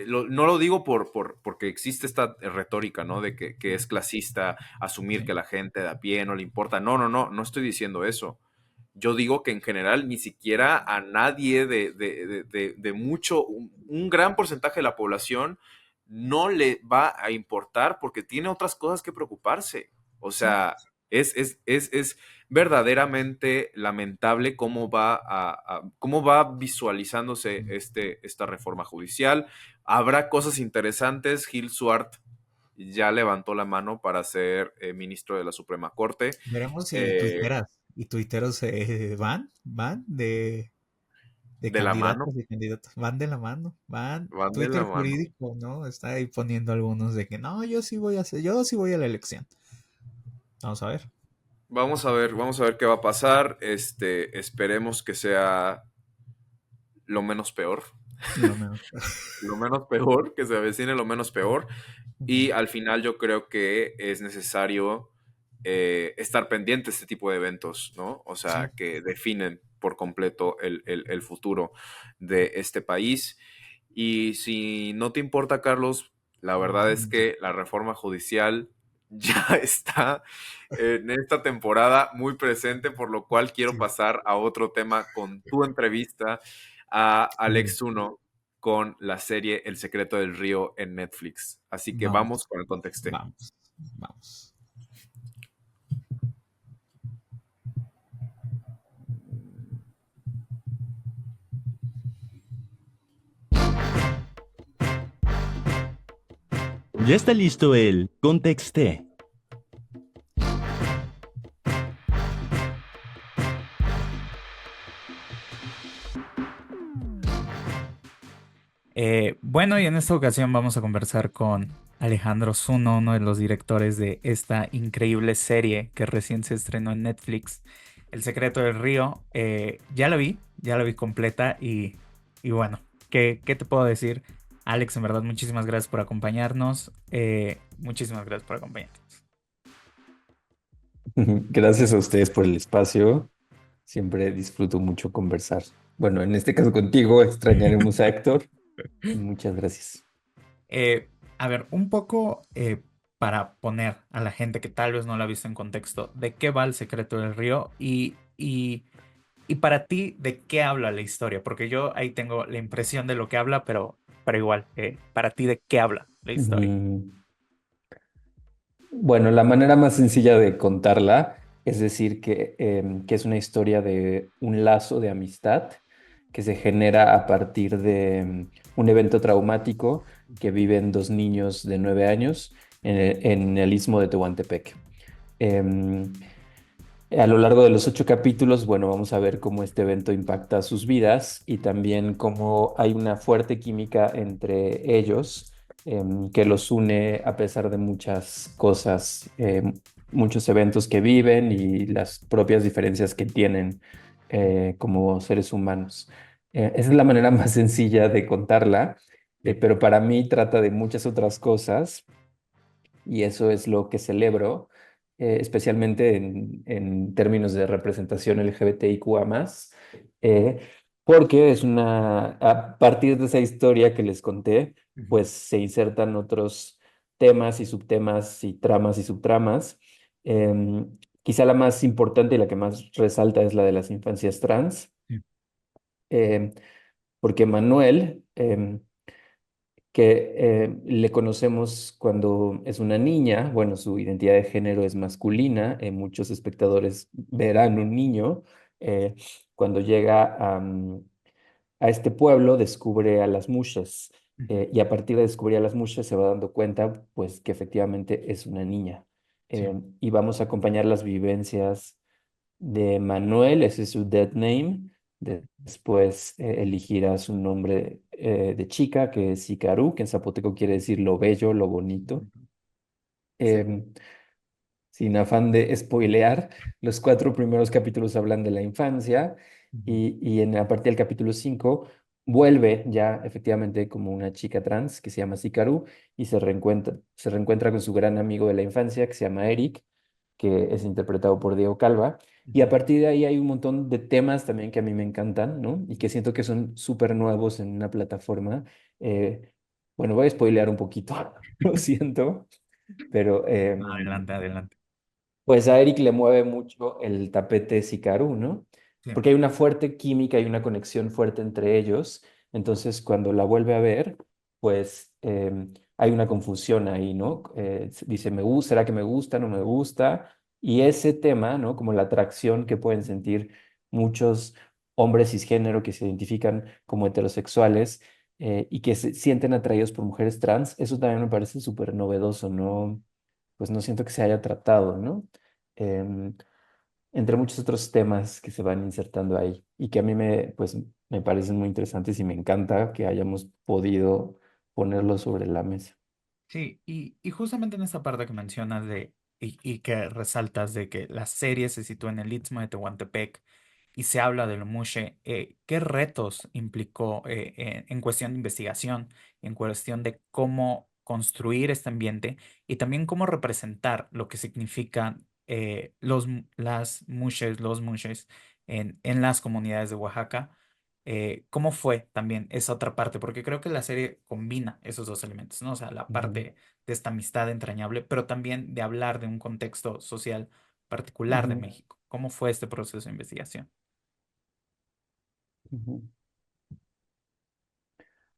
no lo digo porque existe esta retórica, ¿no? De que es clasista asumir sí, que la gente de a pie no le importa. No estoy diciendo eso. Yo digo que en general ni siquiera a nadie de mucho, un gran porcentaje de la población no le va a importar porque tiene otras cosas que preocuparse. O sí, sea, es verdaderamente lamentable cómo va visualizándose esta reforma judicial. Habrá cosas interesantes. Gil Suart ya levantó la mano para ser ministro de la Suprema Corte. veremos si Eh, tuiteras y tuiteros van de de la mano, candidatos y candidatos, van de la mano, van, van de la Twitter mano. jurídico, ¿no? Está ahí poniendo algunos de que no, yo sí voy a hacer, yo sí voy a la elección. Vamos a ver. Vamos a ver qué va a pasar. Esperemos que sea lo menos peor. Lo menos. Lo menos peor, que se avecine lo menos peor. Y al final yo creo que es necesario estar pendiente de este tipo de eventos, ¿no? O Sí. sea, que definen por completo el futuro de este país. Y si no te importa, Carlos, la verdad es que la reforma judicial ya está en esta temporada muy presente, por lo cual quiero Sí. pasar a otro tema con tu entrevista a Muy bien. Alex Uno con la serie El secreto del río en Netflix. Así que Vamos, vamos con el contexto. vamos, vamos. Ya está listo el Contexté. Bueno, y en esta ocasión vamos a conversar con Alejandro Zuno, uno de los directores de esta increíble serie que recién se estrenó en Netflix, El secreto del río. Ya la vi completa y bueno, ¿qué te puedo decir? Alex, en verdad, muchísimas gracias por acompañarnos. Muchísimas gracias por acompañarnos. Gracias a ustedes por el espacio. Siempre disfruto mucho conversar. Bueno, en este caso contigo extrañaremos a Héctor. Muchas gracias. Eh, a ver, un poco para poner a la gente que tal vez no la ha visto en contexto, ¿de qué va El secreto del río? Y para ti, ¿de qué habla la historia? Porque yo ahí tengo la impresión de lo que habla, pero igual, para ti, ¿de qué habla la historia? Mm, Bueno, la manera más sencilla de contarla es decir que es una historia de un lazo de amistad que se genera a partir de un evento traumático que viven dos niños de 9 años en el istmo de Tehuantepec. Em, a lo largo de los 8 capítulos, bueno, vamos a ver cómo este evento impacta sus vidas y también cómo hay una fuerte química entre ellos que los une a pesar de muchas cosas, muchos eventos que viven y las propias diferencias que tienen como seres humanos. Esa es la manera más sencilla de contarla, Sí. pero para mí trata de muchas otras cosas y eso es lo que celebro, especialmente en términos de representación LGBTIQA+, eh, porque a partir de esa historia que les conté, Ujú. pues se insertan otros temas y subtemas y tramas y subtramas. Quizá la más importante y la que más resalta es la de las infancias trans, Sí. em, porque Manuel, que le conocemos cuando es una niña, bueno, su identidad de género es masculina, muchos espectadores verán un niño, eh, cuando llega a este pueblo descubre a las mushes, Ujú. y a partir de descubrir a las mushes se va dando cuenta pues que efectivamente es una niña. Sí. Y vamos a acompañar las vivencias de Manuel, ese es su dead name. Después elegirá su nombre de chica, que es Hikaru, que en zapoteco quiere decir lo bello, lo bonito. Ujú. Sí. Em, Sin afán de spoilear, los 4 primeros capítulos hablan de la infancia Ujú. y a partir del capítulo 5 vuelve ya efectivamente como una chica trans que se llama Hikaru y se reencuentra con su gran amigo de la infancia que se llama Eric, que es interpretado por Diego Calva. Y a Ujú. partir de ahí hay un montón de temas también que a mí me encantan, ¿no? Y que siento que son súper nuevos en una plataforma. Eh, bueno, voy a spoilear un poquito, lo siento, pero Adelante, adelante. pues a Eric le mueve mucho el tapete Sikaru, ¿no? Sí. Porque hay una fuerte química y una conexión fuerte entre ellos. Entonces, cuando la vuelve a ver, pues hay una confusión ahí, ¿no? Dice, ¿será que me gusta, no me gusta? Y ese tema, ¿no? Como la atracción que pueden sentir muchos hombres cisgénero que se identifican como heterosexuales y que se sienten atraídos por mujeres trans, eso también me parece súper novedoso, ¿no? Pues no siento que se haya tratado, ¿no? Em, Entre muchos otros temas que se van insertando ahí y que a mí pues, me parecen muy interesantes y me encanta que hayamos podido ponerlo sobre la mesa. Sí, y justamente en esta parte que mencionas y que resaltas de que la serie se sitúa en el Istmo de Tehuantepec y se habla de lo Mushe, ¿qué retos implicó en cuestión de investigación, en cuestión de cómo construir este ambiente y también cómo representar lo que significan las Mushes, los Mushes en las comunidades de Oaxaca? ¿Cómo fue también esa otra parte? Porque creo que la serie combina esos dos elementos, ¿no? O sea, la Ujú, parte de esta amistad entrañable, pero también de hablar de un contexto social particular de ujú, México. ¿Cómo fue este proceso de investigación? ujú.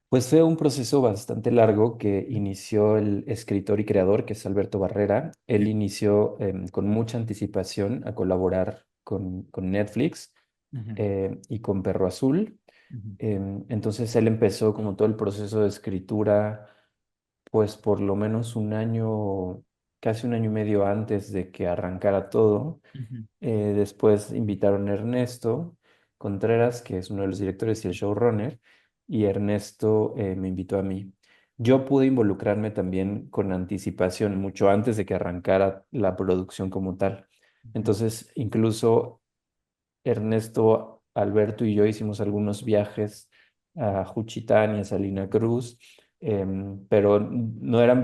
Pues fue un proceso bastante largo que inició el escritor y creador, que es Alberto Barrera. Él Sí. inició con mucha anticipación a colaborar con Netflix Ujú. y con Perro Azul. Ujú. Entonces él empezó como todo el proceso de escritura, pues por lo menos un año, casi un año y medio antes de que arrancara todo. Ujú. Después invitaron a Ernesto Contreras, que es uno de los directores y el showrunner, y Ernesto me invitó a mí. Yo pude involucrarme también con anticipación, mucho antes de que arrancara la producción como tal. Ujú. Entonces, incluso Ernesto, Alberto y yo hicimos algunos viajes a Juchitán y a Salina Cruz pero no eran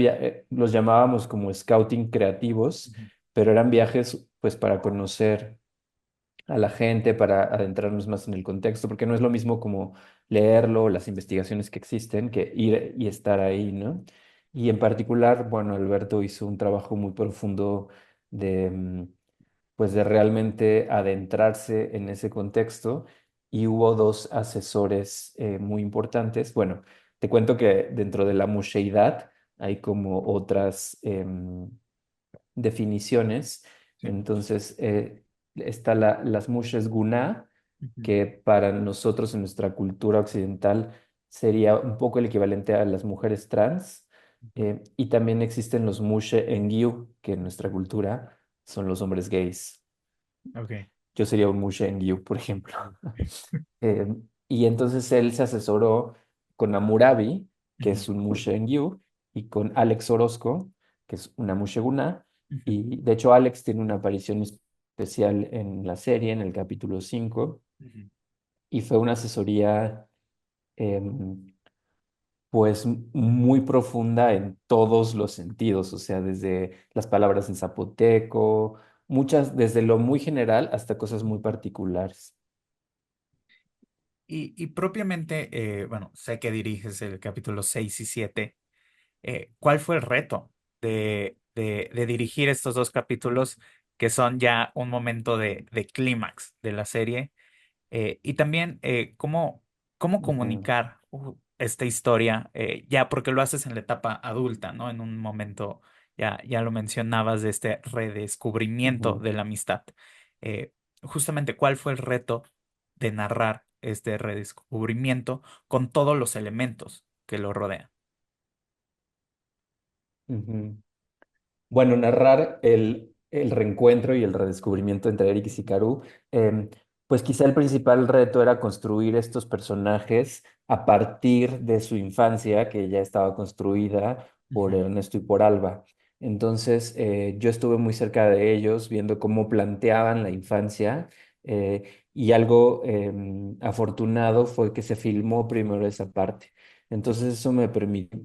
los llamábamos como scouting creativos, Ujú. pero eran viajes pues para conocer a la gente, para adentrarnos más en el contexto, porque no es lo mismo como leerlo, las investigaciones que existen, que ir y estar ahí, ¿no? Y en particular, bueno, Alberto hizo un trabajo muy profundo de, pues de realmente adentrarse en ese contexto y hubo dos asesores muy importantes. Bueno, te cuento que dentro de la musheidad hay como otras definiciones. Sí. Entonces, está las mushes guna, Ujú. que para nosotros en nuestra cultura occidental sería un poco el equivalente a las mujeres trans. Y también existen los mushe engyu, que en nuestra cultura son los hombres gays. Ok. Yo sería un mushe engyu, por ejemplo. Eh, y entonces él se asesoró con Amurabi, que Ujú. es un mushe engyu, y con Alex Orozco, que es una mushe guna. Ujú. Y de hecho Alex tiene una aparición especial en la serie, en el capítulo 5 Ujú. y fue una asesoría em, pues muy profunda en todos los sentidos, o sea, desde las palabras en zapoteco, muchas, desde lo muy general hasta cosas muy particulares. Y propiamente, bueno, sé que diriges el capítulo 6 y 7. ¿Cuál fue el reto de dirigir estos dos capítulos que son ya un momento de clímax de la serie? Y también, ¿cómo Ujú, comunicar esta historia? Ya porque lo haces en la etapa adulta, ¿no? En un momento, ya lo mencionabas, de este redescubrimiento ujú, de la amistad. Eh, Justamente, ¿cuál fue el reto de narrar este redescubrimiento con todos los elementos que lo rodean? ujú. Bueno, narrar el reencuentro y el redescubrimiento entre Eric y Hikaru, pues quizá el principal reto era construir estos personajes a partir de su infancia, que ya estaba construida por Ujú. Ernesto y por Alba. Entonces, yo estuve muy cerca de ellos, viendo cómo planteaban la infancia, y algo afortunado fue que se filmó primero esa parte. Entonces, eso me permitió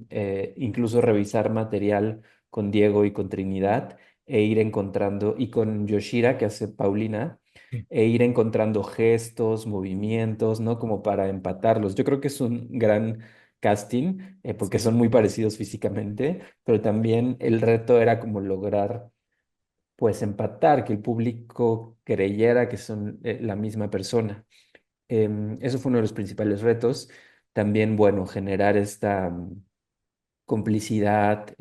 incluso revisar material con Diego y con Trinidad e ir encontrando, y con Yoshira, que hace Paulina, Sí. e ir encontrando gestos, movimientos, ¿no? Como para empatarlos. Yo creo que es un gran casting, porque Sí. son muy parecidos físicamente, pero también el reto era como lograr, pues, empatar, que el público creyera que son la misma persona. Eso fue uno de los principales retos. También, bueno, generar esta complicidad,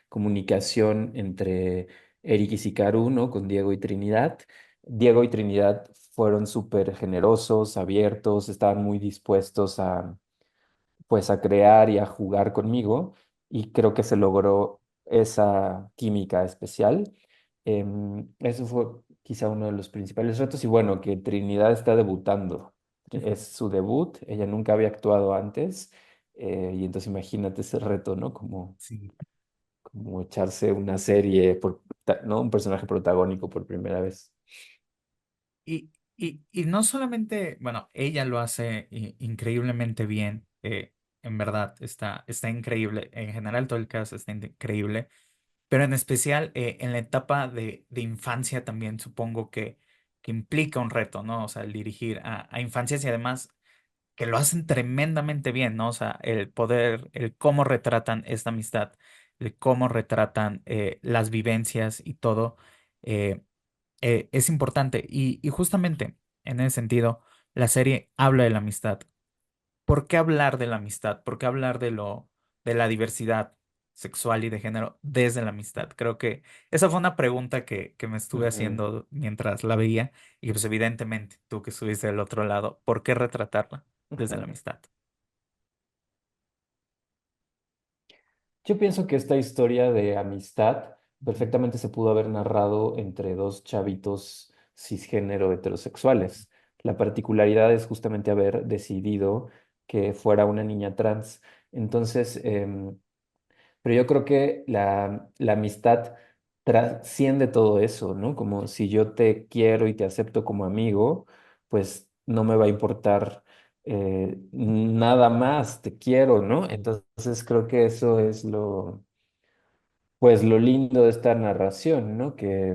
comunicación entre Eric y Sicaru, ¿no? Con Diego y Trinidad. Diego y Trinidad fueron súper generosos, abiertos, estaban muy dispuestos pues, a crear y a jugar conmigo, y creo que se logró esa química especial. Eso fue quizá uno de los principales retos, y bueno, que Trinidad está debutando. Ujú. Es su debut, ella nunca había actuado antes, y entonces imagínate ese reto, ¿no? Sí. Como echarse una serie, ¿no? Un personaje protagónico por primera vez. Y no solamente, bueno, ella lo hace increíblemente bien, en verdad, está increíble. En general, todo el caso está increíble, pero en especial en la etapa de infancia también supongo que implica un reto, ¿no? O sea, el dirigir a infancias y además que lo hacen tremendamente bien, ¿no? O sea, el poder, el cómo retratan esta amistad, el cómo retratan las vivencias y todo. eh, es importante. Y justamente en ese sentido, la serie habla de la amistad. ¿Por qué hablar de la amistad? ¿Por qué hablar de la diversidad sexual y de género desde la amistad? Creo que esa fue una pregunta que me estuve Ujú, haciendo mientras la veía. Y pues evidentemente, tú que estuviste del otro lado, ¿por qué retratarla desde la ujú. amistad? Yo pienso que esta historia de amistad Ujú. perfectamente se pudo haber narrado entre dos chavitos cisgénero heterosexuales. La particularidad es justamente haber decidido que fuera una niña trans. Entonces, pero yo creo que la amistad trasciende todo eso, ¿no? Como si yo te quiero y te acepto como amigo, pues no me va a importar nada más, te quiero, ¿no? Entonces creo que eso es pues lo lindo de esta narración, ¿no? Que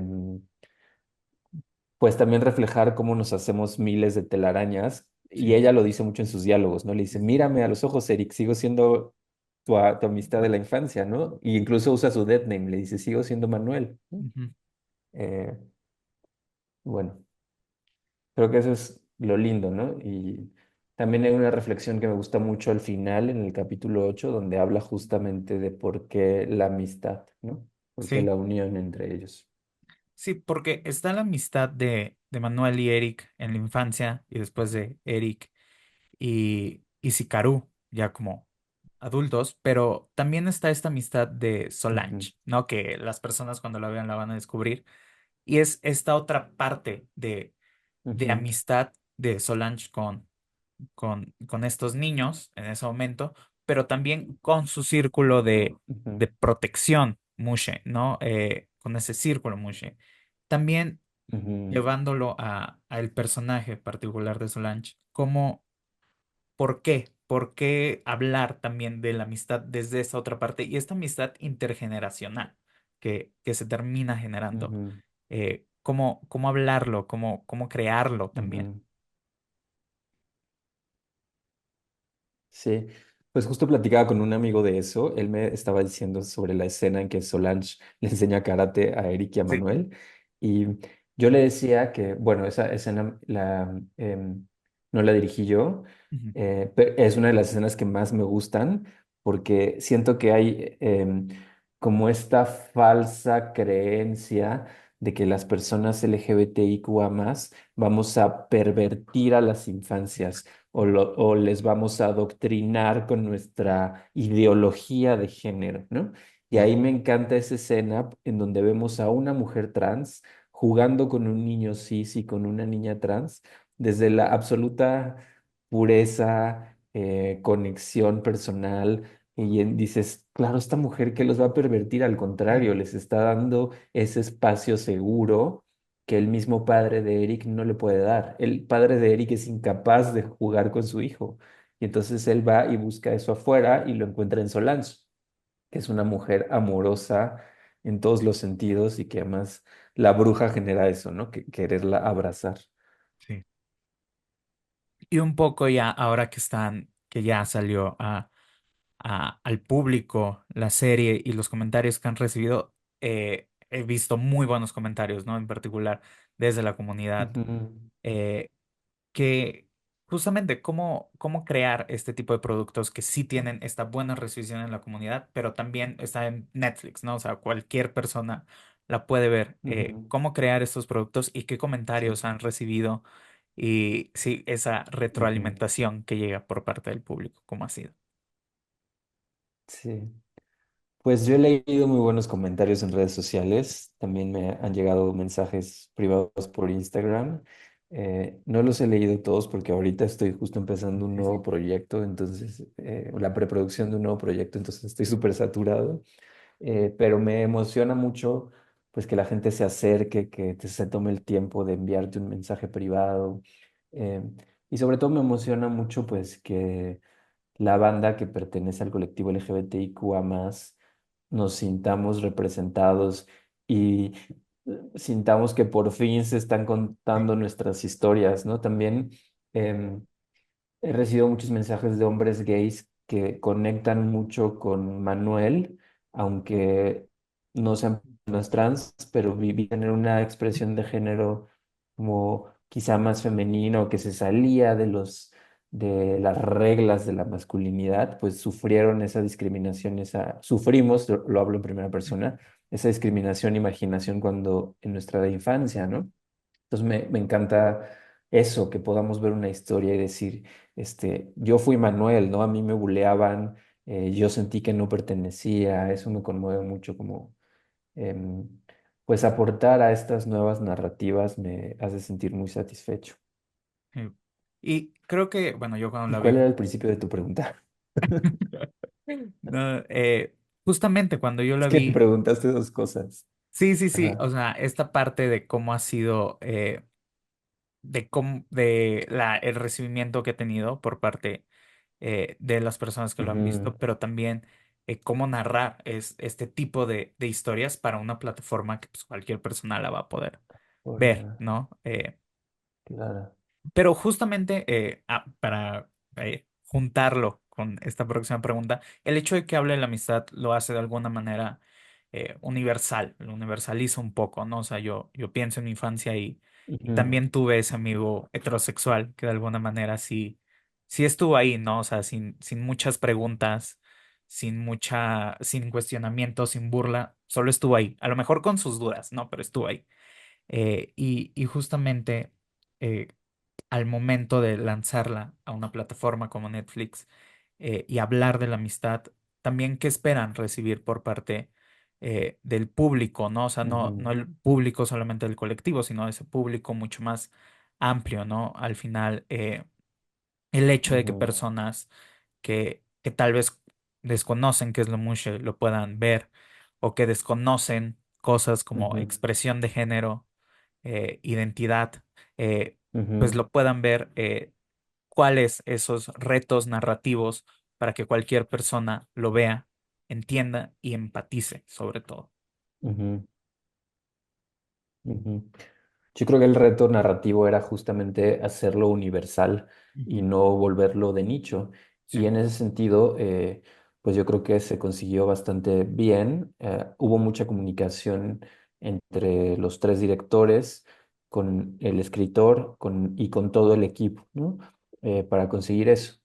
pues también reflejar cómo nos hacemos miles de telarañas, y Sí, ella lo dice mucho en sus diálogos, ¿no? Le dice, mírame a los ojos, Eric, sigo siendo tu amistad de la infancia, ¿no? Y incluso usa su dead name, le dice, sigo siendo Manuel, ¿no? ujú, Eh, bueno, creo que eso es lo lindo, ¿no? Y también hay una reflexión que me gusta mucho al final, en el capítulo 8 donde habla justamente de por qué la amistad, ¿no? Por qué sí, la unión entre ellos. sí, porque está la amistad de Manuel y Eric en la infancia y después de Eric y Sikaru, ya como adultos, pero también está esta amistad de Ujú, Solange, ¿no? Que las personas cuando la vean la van a descubrir. Y es esta otra parte de ujú, amistad de Solange con estos niños en ese momento, pero también con su círculo ujú, de protección, Mushe, ¿no? Con ese círculo Mushe. También ujú, llevándolo a el personaje particular de Solange, como, ¿por qué? ¿Por qué hablar también de la amistad desde esa otra parte y esta amistad intergeneracional que se termina generando? ujú, ¿Cómo hablarlo? ¿Cómo crearlo también? ujú. Sí, pues justo platicaba con un amigo de eso. Él me estaba diciendo sobre la escena en que Solange le enseña karate a Eric y a Sí. Manuel. Y yo le decía que, bueno, esa escena no la dirigí yo, Ujú. es una de las escenas que más me gustan porque siento que hay como esta falsa creencia de que las personas LGBTIQA más vamos a pervertir a las infancias o les vamos a adoctrinar con nuestra ideología de género, ¿no? Y Sí. ahí me encanta esa escena en donde vemos a una mujer trans jugando con un niño cis y con una niña trans desde la absoluta pureza, conexión personal. Y dices, claro, esta mujer que los va a pervertir, al contrario, les está dando ese espacio seguro que el mismo padre de Eric no le puede dar. El padre de Eric es incapaz de jugar con su hijo. Y entonces él va y busca eso afuera y lo encuentra en Solange, que es una mujer amorosa en todos los sentidos y que además la bruja genera eso, ¿no? Que quererla abrazar. Sí. Y un poco ya ahora que ya salió al público la serie y los comentarios que han recibido, he visto muy buenos comentarios, ¿no? En particular desde la comunidad, Ujú, eh, que justamente cómo crear este tipo de productos que sí tienen esta buena recepción en la comunidad, pero también está en Netflix, ¿no? O sea, cualquier persona la puede ver. ujú, Cómo crear estos productos y qué sí, comentarios han recibido y sí, esa ujú, retroalimentación que llega por parte del público, ¿cómo ha sido? sí. Pues yo he leído muy buenos comentarios en redes sociales, también me han llegado mensajes privados por Instagram. No los he leído todos porque ahorita estoy justo empezando un Sí, sí. nuevo proyecto, entonces, la preproducción de un nuevo proyecto, entonces estoy súper saturado. Pero me emociona mucho pues que la gente se acerque, se tome el tiempo de enviarte un mensaje privado. eh, y sobre todo me emociona mucho pues que la banda que pertenece al colectivo LGBTIQA+, nos sintamos representados y sintamos que por fin se están Sí. contando nuestras historias, ¿no? También em, he recibido muchos mensajes de hombres gays que conectan mucho con Manuel, aunque no sean personas trans, pero vivían en una expresión de género como quizá más femenino, que se salía de las reglas de la masculinidad, pues sufrieron esa discriminación, sufrimos, lo hablo en primera persona, esa discriminación, imaginación cuando en nuestra infancia, ¿no? Entonces me encanta eso, que podamos ver una historia y decir, yo fui Manuel, ¿no? A mí me buleaban, yo sentí que no pertenecía, eso me conmueve mucho como, em, pues aportar a estas nuevas narrativas me hace sentir muy satisfecho. Sí. Y creo que, bueno, yo cuando ¿Y la cuál vi, era el principio de tu pregunta? no, justamente cuando yo Es la que me vi, preguntaste dos cosas. sí, sí, sí, Ajá. o sea, esta parte de cómo ha sido el recibimiento que he tenido por parte de las personas que lo han Ujú. visto, pero también cómo narrar este tipo de historias para una plataforma que pues, cualquier persona la va a poder ver, Hola, ¿no? claro. Pero justamente para juntarlo con esta próxima pregunta, el hecho de que hable de la amistad lo hace de alguna manera universal, lo universaliza un poco, ¿no? O sea, yo pienso en mi infancia y Ujú, también tuve ese amigo heterosexual que de alguna manera sí estuvo ahí, ¿no? O sea, sin muchas preguntas, sin cuestionamiento, sin burla, solo estuvo ahí. A lo mejor con sus dudas, ¿no? Pero estuvo ahí. Y justamente eh, al momento de lanzarla a una plataforma como Netflix y hablar de la amistad, también qué esperan recibir por parte del público, ¿no? O sea, no ujú, el público solamente del colectivo, sino ese público mucho más amplio, ¿no? Al final, el hecho de que ujú, personas que tal vez desconocen qué es lo mushe lo puedan ver o que desconocen cosas como ujú, expresión de género, identidad, pues ujú, lo puedan ver cuáles esos retos narrativos para que cualquier persona lo vea, entienda y empatice sobre todo. ujú, ujú. Yo creo que el reto narrativo era justamente hacerlo universal y Ujú. no volverlo de nicho. Sí. Y en ese sentido, pues yo creo que se consiguió bastante bien. Hubo mucha comunicación entre los tres directores, con el escritor y con todo el equipo, ¿no? Para conseguir eso.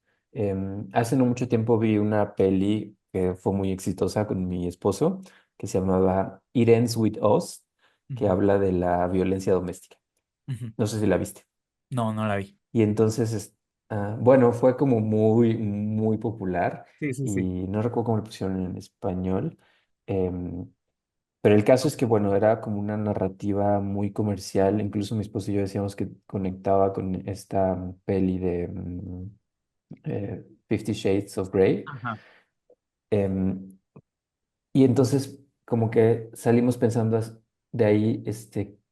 Hace no mucho tiempo vi una peli que fue muy exitosa con mi esposo, que se llamaba It Ends With Us, que Ujú, habla de la violencia doméstica. ujú. No sé si la viste. No, no la vi. Y entonces, bueno, fue como muy, muy popular Sí, sí, sí. y no recuerdo cómo lo pusieron en español. em, pero el caso es que, bueno, era como una narrativa muy comercial. Incluso mi esposo y yo decíamos que conectaba con esta peli de Fifty Shades of Grey. Ajá. Em, Y entonces, como que salimos pensando de ahí,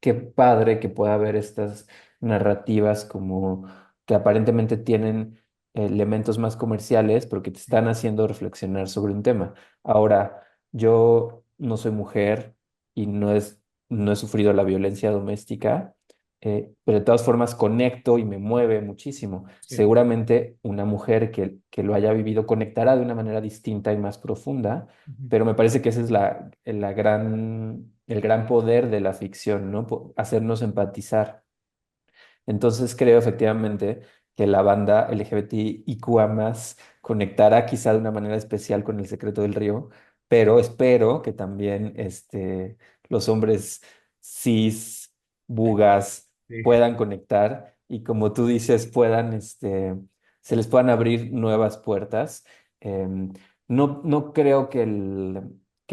qué padre que pueda haber estas narrativas como que aparentemente tienen elementos más comerciales, pero que te Sí, están haciendo reflexionar sobre un tema. Ahora, yo no soy mujer y no he sufrido la violencia doméstica, pero de todas formas conecto y me mueve muchísimo. sí. Seguramente una mujer que lo haya vivido conectará de una manera distinta y más profunda, Ujú. pero me parece que ese es el gran poder de la ficción, ¿no? Hacernos empatizar. Entonces creo efectivamente que la banda LGBTIQA+ conectará quizá de una manera especial con El Secreto del Río, pero espero que también los hombres cis, bugas, Sí. puedan conectar y como tú dices, se les puedan abrir nuevas puertas. Em, no creo que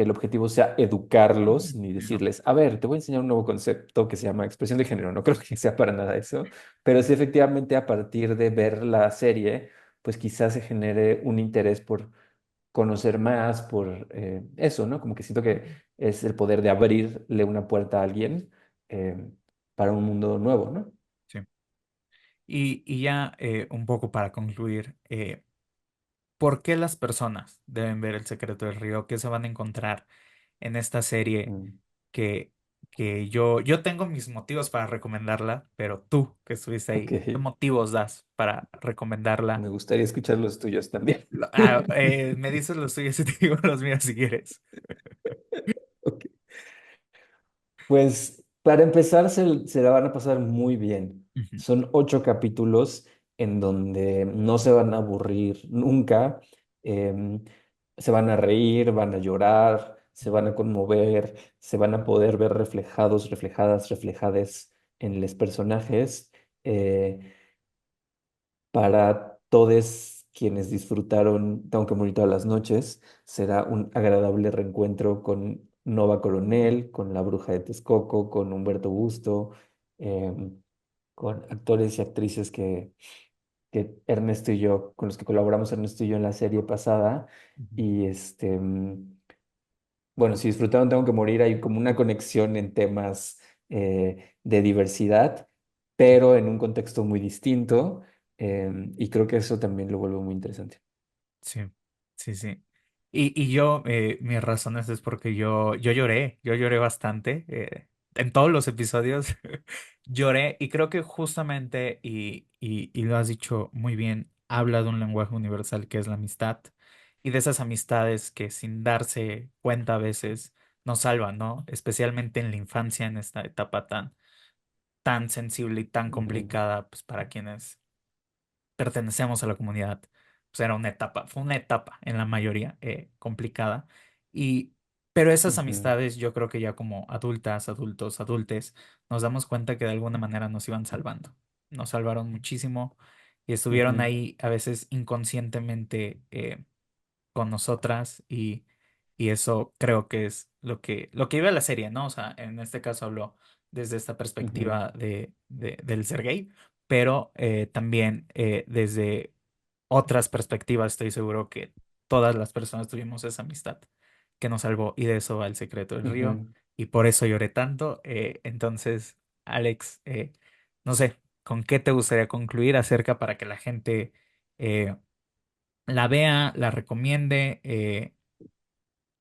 el objetivo sea educarlos ni No. decirles, a ver, te voy a enseñar un nuevo concepto que se llama expresión de género. No creo que sea para nada eso, pero sí efectivamente a partir de ver la serie, pues quizás se genere un interés por conocer más, por eso, ¿no? Como que siento que es el poder de abrirle una puerta a alguien eh, para un mundo nuevo, ¿no? Sí. Y ya un poco para concluir, ¿por qué las personas deben ver El Secreto del Río? ¿Qué se van a encontrar en esta serie Mm, que, que yo tengo mis motivos para recomendarla, pero tú que estuviste ok, ahí, ¿qué motivos das para recomendarla? me gustaría escuchar los tuyos también. Me dices los tuyos y te digo los míos si quieres. Ok. Pues para empezar, se la van a pasar muy bien. Ujú, Son 8 capítulos en donde no se van a aburrir nunca. em, Se van a reír, van a llorar, se van a conmover, se van a poder ver reflejados, reflejadas, reflejades en los personajes. eh, para todos quienes disfrutaron Tengo que morir todas las noches, será un agradable reencuentro con Nova Coronel, con La Bruja de Texcoco, con Humberto Busto, em, con actores y actrices que Ernesto y yo, con los que colaboramos Ernesto y yo en la serie pasada. ujú. Y bueno, si disfrutaron Tengo que morir, hay como una conexión en temas de diversidad pero en un contexto muy distinto, y creo que eso también lo vuelve muy interesante. Sí, sí, sí. Y yo, mis razones es porque yo lloré bastante en todos los episodios, lloré y creo que justamente, y lo has dicho muy bien, habla de un lenguaje universal que es la amistad y de esas amistades que sin darse cuenta a veces nos salvan, ¿no? Especialmente en la infancia, en esta etapa tan sensible y tan Ujú, complicada, pues para quienes pertenecemos a la comunidad, pues era una etapa, fue una etapa en la mayoría complicada. Y, pero esas ujú, amistades, yo creo que ya como adultas, adultos, adultes, nos damos cuenta que de alguna manera nos iban salvando. Nos salvaron muchísimo y estuvieron ujú, ahí a veces inconscientemente con nosotras y eso creo que es lo que iba la serie, ¿no? O sea, en este caso hablo desde esta ujú, perspectiva del ser gay, pero también desde otras perspectivas estoy seguro que todas las personas tuvimos esa amistad que nos salvó y de eso va El secreto del río ujú. y por eso lloré tanto. Entonces, Alex, no sé, ¿con qué te gustaría concluir acerca para que la gente eh, la vea, la recomiende?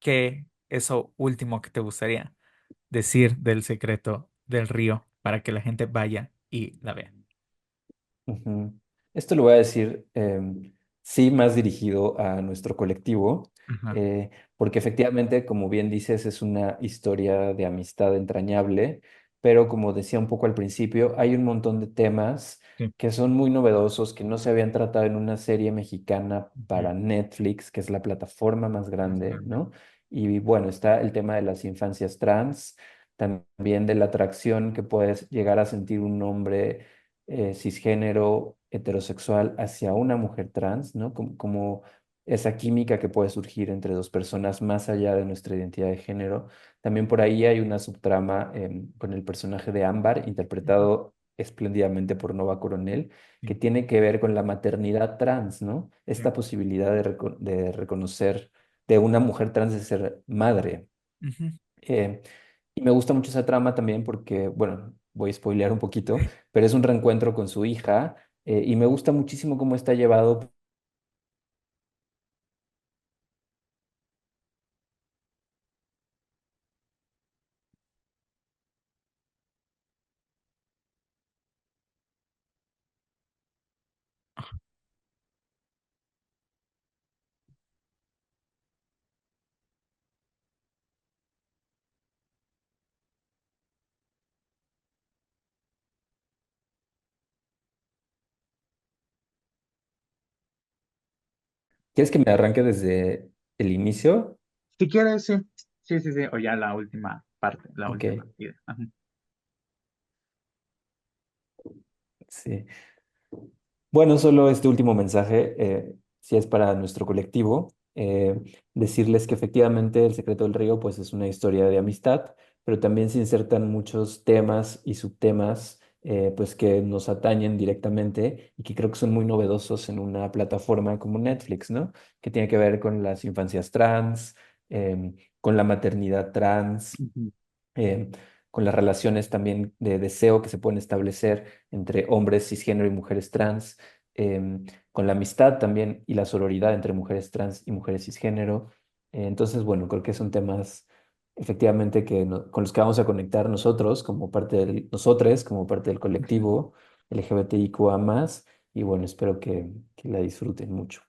¿Qué eso último que te gustaría decir del secreto del río para que la gente vaya y la vea? Ujú. Esto lo voy a decir, sí, más dirigido a nuestro colectivo, Ajá, eh, porque efectivamente, como bien dices, es una historia de amistad entrañable, pero como decía un poco al principio, hay un montón de temas sí, que son muy novedosos, que no se habían tratado en una serie mexicana ujú, para Netflix, que es la plataforma más más grande, grande. ¿no? Y bueno, está el tema de las infancias trans, también de la atracción que puedes llegar a sentir un hombre cisgénero heterosexual hacia una mujer trans, ¿no? Como esa química que puede surgir entre dos personas más allá de nuestra identidad de género. También por ahí hay una subtrama con el personaje de Ámbar, Ujú, interpretado espléndidamente por Nova Coronel, que sí, tiene que ver con la maternidad trans, ¿no? sí, Esta posibilidad de reconocer de una mujer trans de ser madre. ujú. Eh, y me gusta mucho esa trama también porque, bueno, voy a spoilear un poquito, pero es un reencuentro con su hija y me gusta muchísimo cómo está llevado. ¿Quieres que me arranque desde el inicio? Si quieres, sí. Sí, sí, sí. O ya la última parte, la Ok, última idea. Ajá. sí. Bueno, solo este último mensaje, si es para nuestro colectivo, decirles que efectivamente El secreto del río pues es una historia de amistad, pero también se insertan muchos temas y subtemas pues que nos atañen directamente y que creo que son muy novedosos en una plataforma como Netflix, ¿no? Que tiene que ver con las infancias trans, con la maternidad trans, Ujú, eh, con las relaciones también de deseo que se pueden establecer entre hombres cisgénero y mujeres trans, con la amistad también y la sororidad entre mujeres trans y mujeres cisgénero. Entonces, bueno, creo que son temas efectivamente con los que vamos a conectar nosotros como parte del, nosotres, como parte del ujú. colectivo LGBTIQA+, y bueno, espero que la disfruten mucho.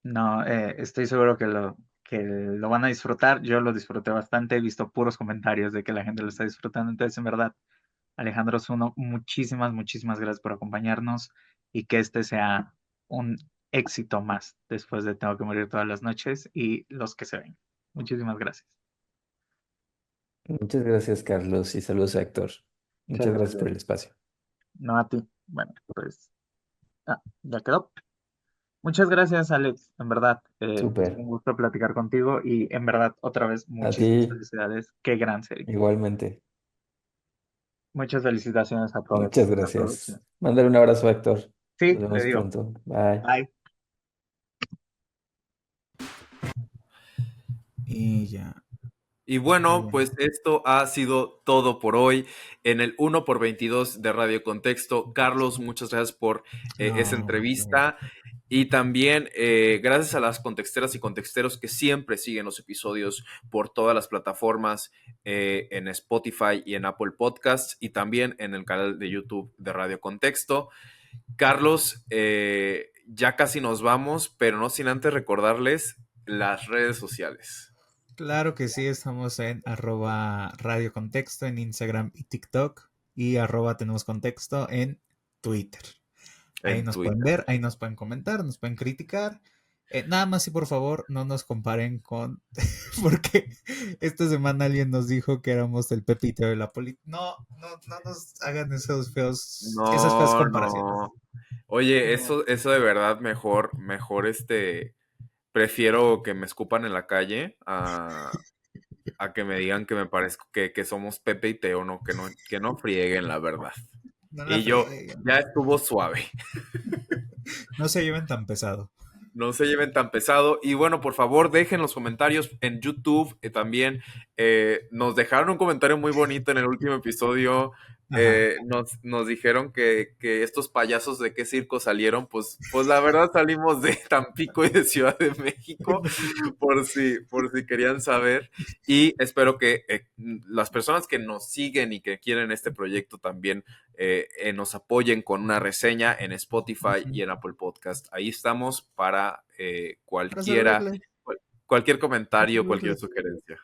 No, estoy seguro que lo van a disfrutar. Yo lo disfruté bastante. He visto puros comentarios de que la gente lo está disfrutando. Entonces, en verdad, Alejandro Zuno, muchísimas, muchísimas gracias por acompañarnos y que este sea un éxito más después de Tengo que morir todas las noches y los que se ven. Muchísimas gracias. Muchas gracias, Carlos, y saludos a Héctor. Muchas Muchas gracias por gracias. el espacio. No a ti. Bueno, pues ya quedó. Muchas gracias, Alex. En verdad, Súper. fue un gusto platicar contigo y en verdad, otra vez, A ti, muchísimas felicidades. Qué gran serie. igualmente. Muchas felicitaciones a todos Muchas en la gracias. producción. Mándale un abrazo a Héctor. Nos Sí, le vemos digo. pronto. Bye. Bye. Y ya. Y Muy bueno, bien. pues esto ha sido todo por hoy en el 1x22 de Radio Contexto. Carlos, muchas gracias por esa No, entrevista. Y también gracias a las contexteras y contexteros que siempre siguen los episodios por todas las plataformas, en Spotify y en Apple Podcasts, y también en el canal de YouTube de Radio Contexto. Carlos, ya casi nos vamos, pero no sin antes recordarles las redes sociales. claro que sí, estamos en @Radio Contexto en Instagram y TikTok y @tenemos contexto en Twitter. Ahí En nos pueden Twitter. ver, ahí nos pueden comentar, nos pueden criticar. Nada más y por favor no nos comparen con... Porque esta semana alguien nos dijo que éramos el Pepito de la política. No, no, no nos hagan esas feas No, comparaciones. no. Oye, No, eso de verdad mejor prefiero que me escupan en la calle a que me digan que me parezco que somos Pepe y Teo, no, que no frieguen, la verdad. no la Y yo, frieguen. ya estuvo suave. No se lleven tan pesado. No se lleven tan pesado. Y bueno, por favor, dejen los comentarios en YouTube también. Nos dejaron un comentario muy bonito en el último episodio. Ajá. Nos dijeron que estos payasos de qué circo salieron. Pues la verdad salimos de Tampico y de Ciudad de México, por si querían saber. Y espero que las personas que nos siguen y que quieren este proyecto también nos apoyen con una reseña en Spotify y en Apple Podcast. Ahí estamos para Para servirle. cualquier Para comentario, cualquier servirle. sugerencia.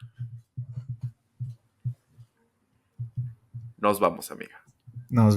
Nos vamos, amiga. Nos vamos.